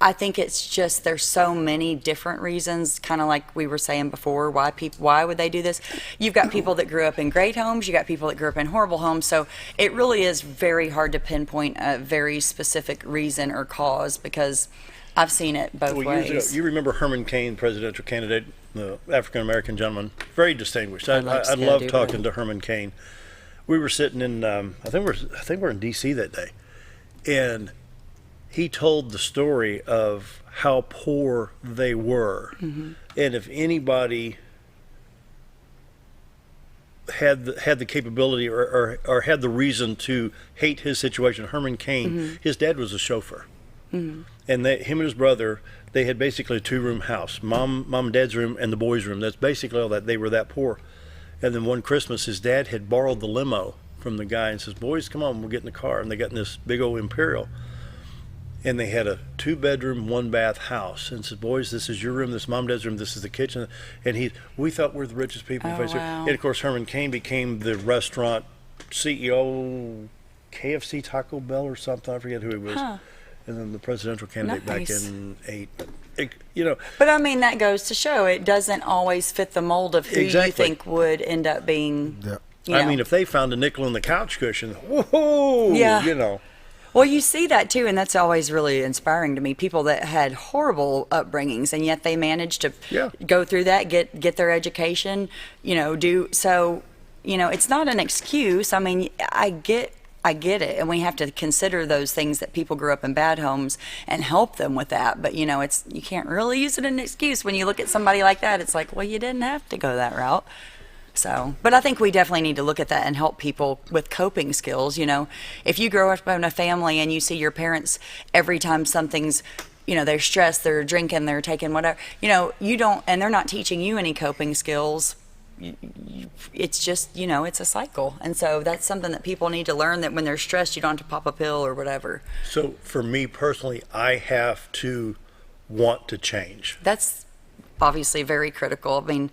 I think it's just there's so many different reasons, kind of like we were saying before, why would they do this? You've got people that grew up in great homes, you got people that grew up in horrible homes, so it really is very hard to pinpoint a very specific reason or cause because I've seen it both ways. Years ago, you remember Herman Cain, presidential candidate, the African-American gentleman, very distinguished. I love talking to Herman Cain. We were sitting in, I think we're in D.C. that day, and he told the story of how poor they were, and if anybody had the capability or had the reason to hate his situation, Herman Cain, his dad was a chauffeur, and him and his brother, They had basically a 2-room house, mom and dad's room and the boys' room. That's basically all that. They were that poor. And then one Christmas, his dad had borrowed the limo from the guy and says, boys, come on, we'll get in the car. And they got in this big old Imperial. And they had a 2-bedroom, 1-bath house. And said, boys, this is your room, this is mom and dad's room, this is the kitchen. And we thought we're the richest people in the face. Wow. And of course, Herman Cain became the restaurant CEO, KFC, Taco Bell or something. I forget who he was. Huh. And then the presidential candidate back Nice. in 8. But I mean, that goes to show it doesn't always fit the mold of who you Exactly. think would end up being. You know. I mean, if they found a nickel in the couch cushion, whoa, Yeah. Well, you see that too, and that's always really inspiring to me. People that had horrible upbringings, and yet they managed to go through that, get their education, do so. It's not an excuse. I mean, I get it, and we have to consider those things that people grew up in bad homes and help them with that. But you can't really use it as an excuse when you look at somebody like that. It's like, well, you didn't have to go that route. So, but I think we definitely need to look at that and help people with coping skills. If you grow up in a family and you see your parents every time something's, they're stressed, they're drinking, they're taking whatever, you don't, and they're not teaching you any coping skills. It's just, it's a cycle. And so that's something that people need to learn, that when they're stressed, you don't have to pop a pill or whatever. So for me personally, I have to want to change. That's obviously very critical. I mean,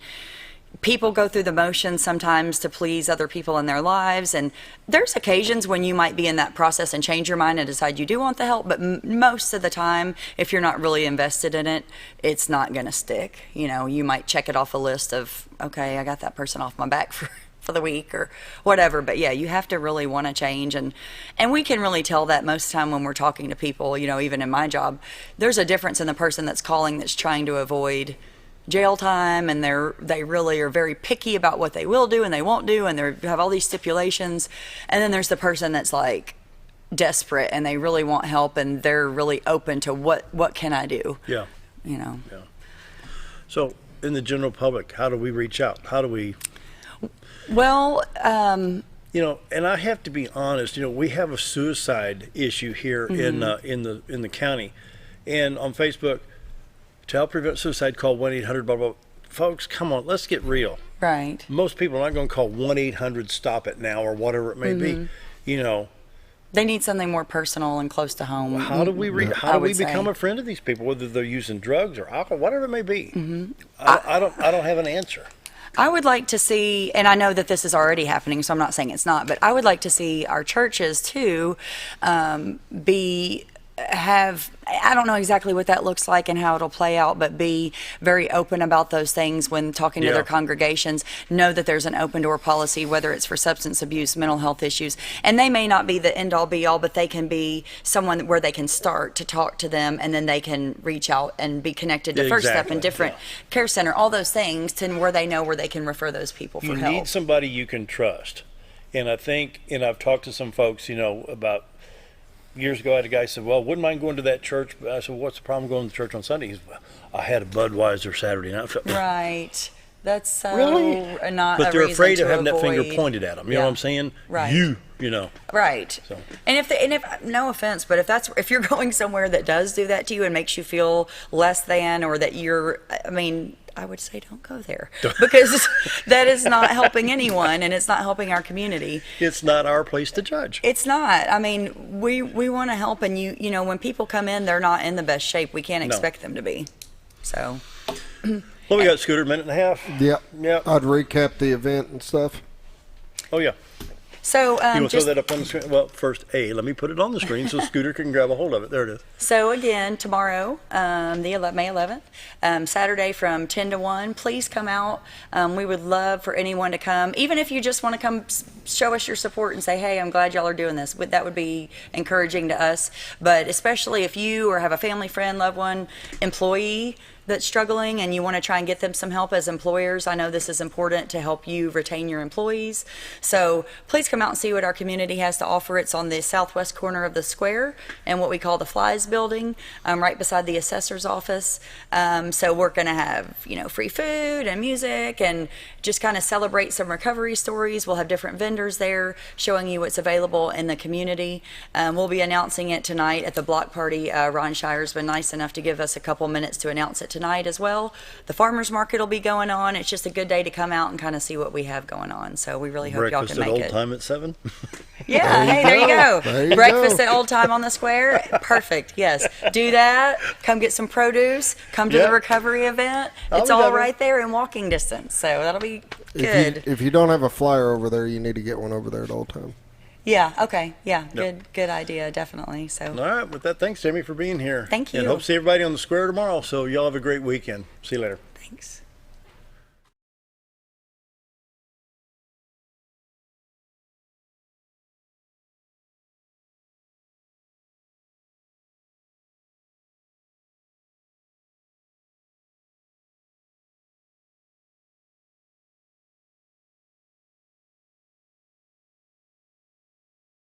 people go through the motions sometimes to please other people in their lives, and there's occasions when you might be in that process and change your mind and decide you do want the help, but most of the time, if you're not really invested in it, it's not going to stick. You might check it off a list of, okay, I got that person off my back for the week or whatever, but yeah, you have to really want to change, and we can really tell that most of the time when we're talking to people. Even in my job, there's a difference in the person that's calling, that's trying to avoid jail time, and they really are very picky about what they will do and they won't do, and they have all these stipulations. And then there's the person that's like desperate and they really want help, and they're really open to what can I do. Yeah. Yeah. So in the general public, how do we reach out? How do we? Well, and I have to be honest. We have a suicide issue here in the county, and on Facebook, to help prevent suicide, call 1-800 blah blah. Folks, come on, let's get real. Right. Most people are not going to call 1-800 stop it now or whatever it may be. They need something more personal and close to home. How do we become a friend of these people, whether they're using drugs or alcohol, whatever it may be? I don't have an answer. I would like to see, and I know that this is already happening, so I'm not saying it's not, but I would like to see our churches too I don't know exactly what that looks like and how it'll play out, but be very open about those things when talking to their congregations. Know that there's an open door policy, whether it's for substance abuse, mental health issues, and they may not be the end all be all, but they can be someone where they can start to talk to them, and then they can reach out and be connected to First Step and different care center, all those things, to where they know where they can refer those people for help. You need somebody you can trust. And I think, and I've talked to some folks, about years ago, I had a guy said, well, wouldn't mind going to that church. I said, what's the problem going to church on Sunday? He said, well, I had a Budweiser Saturday night. Right. That's so really not but a they're reason afraid to of having avoid. that finger pointed at them. You know what I'm saying? Right. Right. So. And if no offense, but if you're going somewhere that does do that to you and makes you feel less than, or that I would say don't go there, because that is not helping anyone, and it's not helping our community. It's not our place to judge. It's not. We want to help, and when people come in, they're not in the best shape. We can't expect them to be. So. Well, we got Scooter, minute and a half. Yep. Yep. I'd recap the event and stuff. Oh yeah. So you want to throw that up on the screen? Well, first, let me put it on the screen so Scooter can grab a hold of it. There it is. So again, tomorrow, May 11th, Saturday from 10 to 1, please come out. We would love for anyone to come. Even if you just want to come show us your support and say, hey, I'm glad y'all are doing this. That would be encouraging to us. But especially if you or have a family, friend, loved one, employee that's struggling and you want to try and get them some help as employers, I know this is important to help you retain your employees. So please come out and see what our community has to offer. It's on the southwest corner of the square in what we call the Flies building, right beside the assessor's office. So we're going to have, free food and music and just kind of celebrate some recovery stories. We'll have different vendors there showing you what's available in the community. We'll be announcing it tonight at the block party. Ron Shire's been nice enough to give us a couple minutes to announce it tonight as well. The farmers market will be going on. It's just a good day to come out and kind of see what we have going on. So we really hope y'all can make it. Breakfast at Old Time at 7? Yeah, there you go. Breakfast at Old Time on the Square. Perfect. Yes. Do that. Come get some produce. Come to the recovery event. It's all right there in walking distance. So that'll be good. If you don't have a flyer over there, you need to get one over there at Old Time. Yeah, okay. Yeah, good idea, definitely. So. All right, with that, thanks, Jamie, for being here. Thank you. And hope to see everybody on the square tomorrow. So y'all have a great weekend. See you later. Thanks.